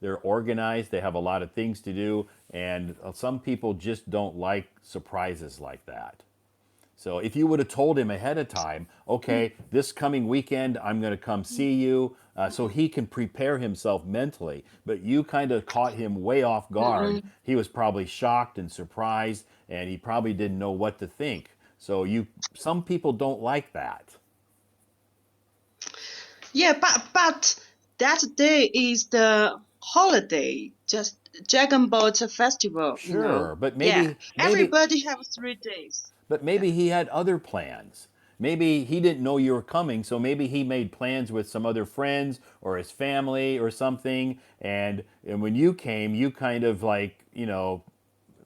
They're organized, they have a lot of things to do, and some people just don't like surprises like that. So if you would have told him ahead of time, okay, this coming weekend I'm going to come see you, so he can prepare himself mentally. But you kind of caught him way off guard. Mm-mm. He was probably shocked and surprised, and he probably didn't know what to think. So some people don't like that. Yeah, but that day is the holiday, just Dragon Boat Festival, you know. Sure, but Yeah, maybe everybody have 3 days. But Yeah. maybe he had other plans. Maybe he didn't know you were coming, so maybe he made plans with some other friends or his family or something. And when you came, you kind of like,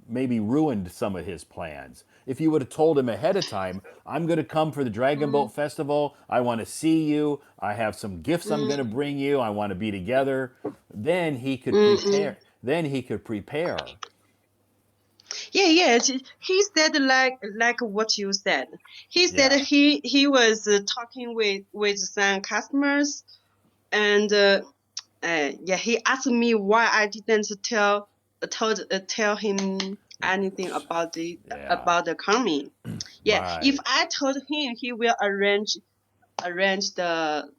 maybe ruined some of his plans. If you would have told him ahead of time, I'm going to come for the Dragon Mm, Boat Festival, I want to see you, I have some gifts I'm going to mm, bring you, I want to be together, then he could mm, mm. prepare. Then he could prepare. Yeah, yeah. He said like what you said. He said Yeah. he was talking with some customers, and yeah, he asked me why I didn't tell him anything Yeah. about the coming. Yeah, if Right. I told him, he will arrange the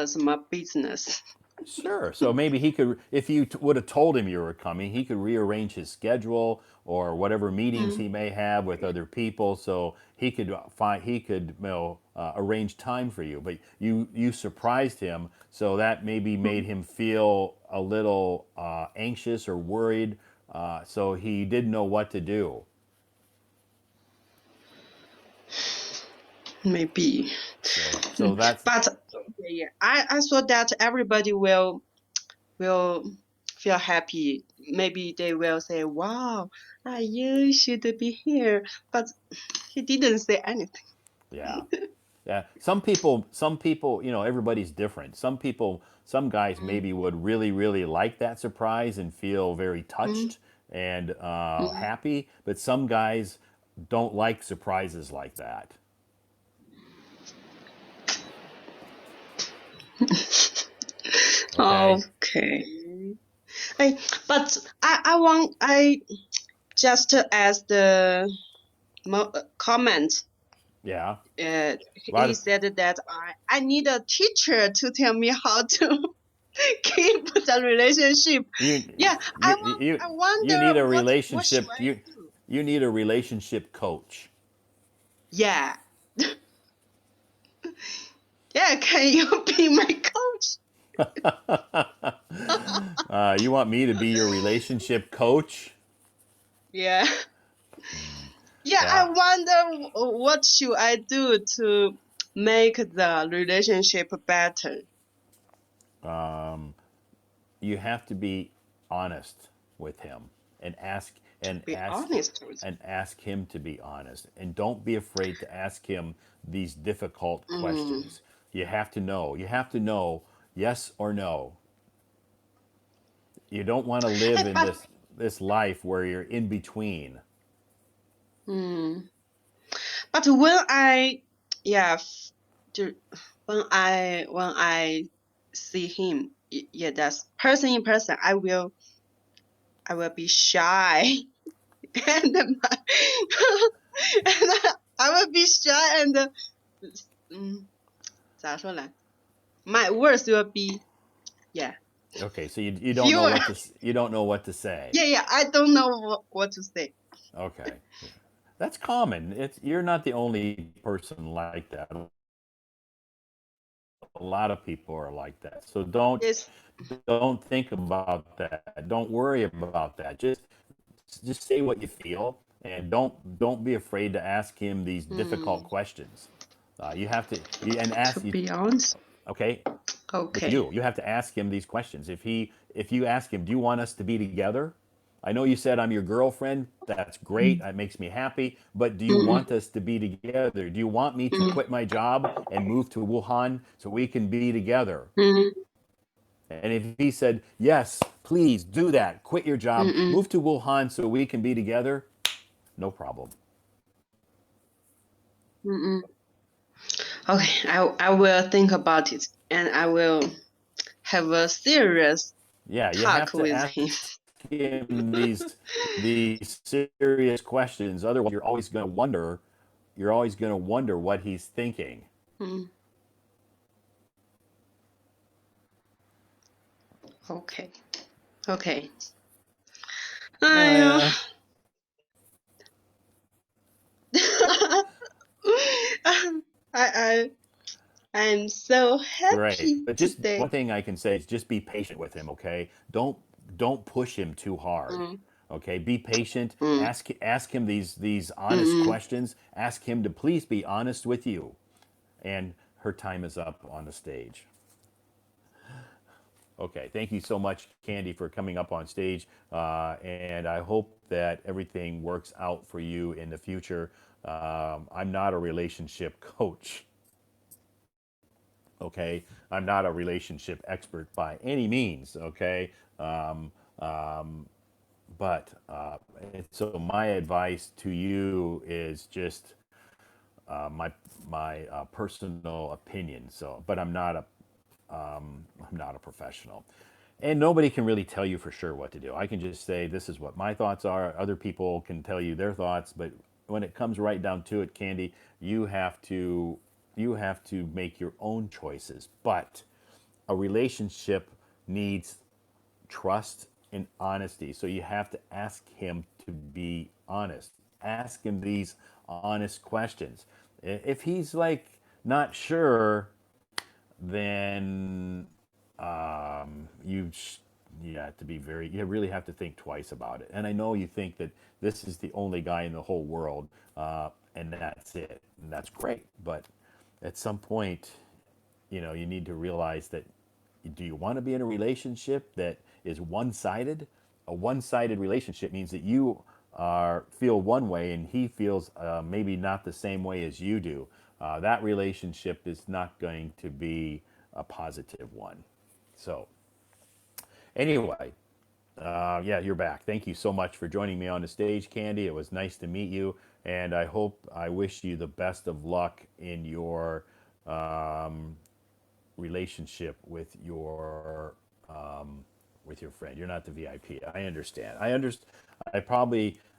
some business. Sure. So maybe he could, if you would have told him you were coming, he could rearrange his schedule or whatever meetings Mm, he may have with other people. So he could arrange time for you. But you surprised him, so that maybe made him feel a little anxious or worried. So he didn't know what to do. maybe. So that's But yeah, I thought that everybody will feel happy. Maybe they will say, "Wow, you should be here." But he didn't say anything. yeah. Yeah, some people, everybody's different. Some guys Mm, maybe would really, really like that surprise and feel very mm, touched and mm. happy, but some guys don't like surprises like that. Okay? Okay. I, but I just as the comment. Yeah. A lot He of said that I need a teacher to tell me how to keep the relationship. you Yeah, you I you need wonder a what should relationship I you do? you need a relationship coach. Yeah. Yeah, can you be my coach? You want me to be your relationship coach? Yeah. Yeah, I Yeah. wonder what should I do to make the relationship better. You have to be honest with him and ask To and be ask honest with and ask him to be honest, and don't be afraid to ask him these difficult you. Mm. questions. You have to know yes or no. You don't want to live in But this life where you're in between. mm. But when I, yeah, when I see him, yeah, that's person in person, I will be shy and my, and I will be shy and 咋说来 my words will be yeah Okay, so you don't know fewer. what to you don't know what to say. Yeah, I don't know what to say. Okay, that's common. It's you're not the only person like that. A lot of people are like that. So Yes. don't think about that. Don't worry about that. Just say what you feel, and don't be afraid to ask him these difficult questions. You have to you and To ask you. be honest. Okay, but Okay. you have to ask him these questions. If you ask him, do you want us to be together? I know you said I'm your girlfriend. That's great. Mm, That makes me happy. But do you mm, want us to be together? Do you want me to mm, quit my job and move to Wuhan so we can be together? mm, And if he said, yes, please do that, quit your mm, job, mm, move to Wuhan so we can be together, no problem. mm, mm. Okay, I will think about it and I will have a serious Yeah, you talk have to with ask him. him these serious questions. Otherwise, you're always going to wonder what he's thinking. Mm, okay. Okay. 哎呀 Uh, I I'm so right. happy But just one today. thing I can say is just be patient with him, okay? Don't push him too hard. Mm, Okay? Be patient. mm, Ask him these mm, honest mm. questions. Ask him to please be honest with you. And her time is up on the stage. Okay, thank you so much, Candy, for coming up on stage. And I hope that everything works out for you in the future. I'm not a relationship coach, okay? I'm not a relationship expert by any means, okay? Um, but so my advice to you is just my personal opinion. So, but I'm not a professional. And nobody can really tell you for sure what to do. I can just say this is what my thoughts are. Other people can tell you their thoughts, but when it comes right down to it, Candy, you have to make your own choices. But a relationship needs trust and honesty. So you have to ask him to be honest. Ask him these honest questions. If he's like not sure, then you have to be you really have to think twice about it. And I know you think that this is the only guy in the whole world, and that's it, and that's great. But at some point, you need to realize that do you want to be in a relationship that is one-sided? A one-sided relationship means that you feel one way and he feels maybe not the same way as you do. That relationship is not going to be a positive one. So anyway, yeah, you're back. Thank you so much for joining me on the stage, Candy. It was nice to meet you, and I wish you the best of luck in your um, relationship with your friend. You're not the VIP. I understand.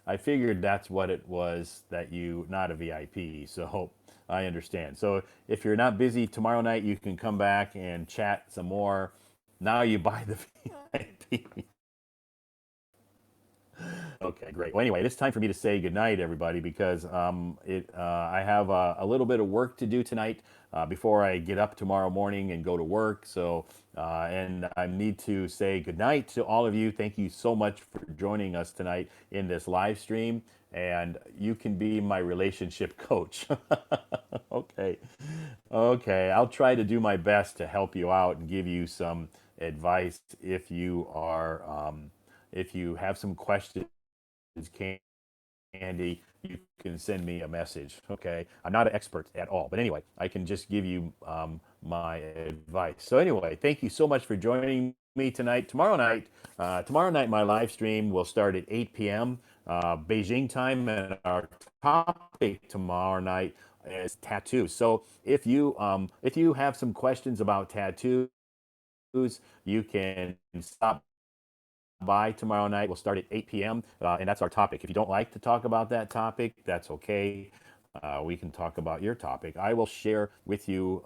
I figured that's what it was, that you not a VIP. So I understand. So if you're not busy tomorrow night, you can come back and chat some more. Now you buy the VIP. Okay, great. Well, anyway, it's time for me to say goodnight, everybody, because I have a little bit of work to do tonight before I get up tomorrow morning and go to work. So, and I need to say goodnight to all of you. Thank you so much for joining us tonight in this live stream. And you can be my relationship coach. Okay. Okay. I'll try to do my best to help you out and give you some advice if you have some questions, Candy, you can send me a message. Okay, I'm not an expert at all, but anyway, I can just give you my advice. So anyway, thank you so much for joining me tonight. Tomorrow night, my live stream will start at 8 p.m. Beijing time, and our topic tomorrow night is tattoos. So if you have some questions about tattoos, you can stop by tomorrow night. We'll start at 8 p.m. And that's our topic. If you don't like to talk about that topic, that's okay. We can talk about your topic. I will share with you,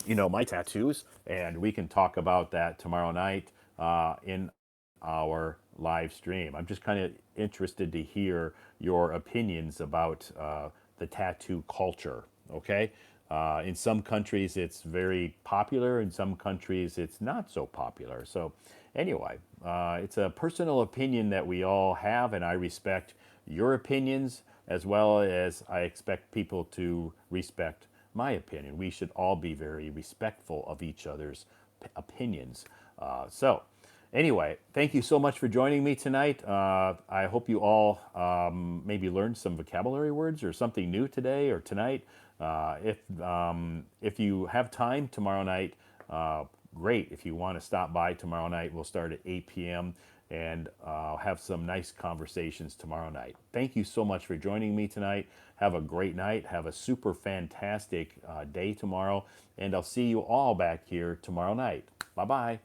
my tattoos, and we can talk about that tomorrow night in our live stream. I'm just kind of interested to hear your opinions about the tattoo culture. Okay, in some countries it's very popular. In some countries it's not so popular. So anyway, it's a personal opinion that we all have, and I respect your opinions as well as I expect people to respect my opinion. We should all be very respectful of each other's opinions. Anyway, thank you so much for joining me tonight. I hope you all maybe learned some vocabulary words or something new today or tonight. If you have time tomorrow night, great. If you want to stop by tomorrow night, we'll start at 8 p.m. and have some nice conversations tomorrow night. Thank you so much for joining me tonight. Have a great night. Have a super fantastic day tomorrow. And I'll see you all back here tomorrow night. Bye bye.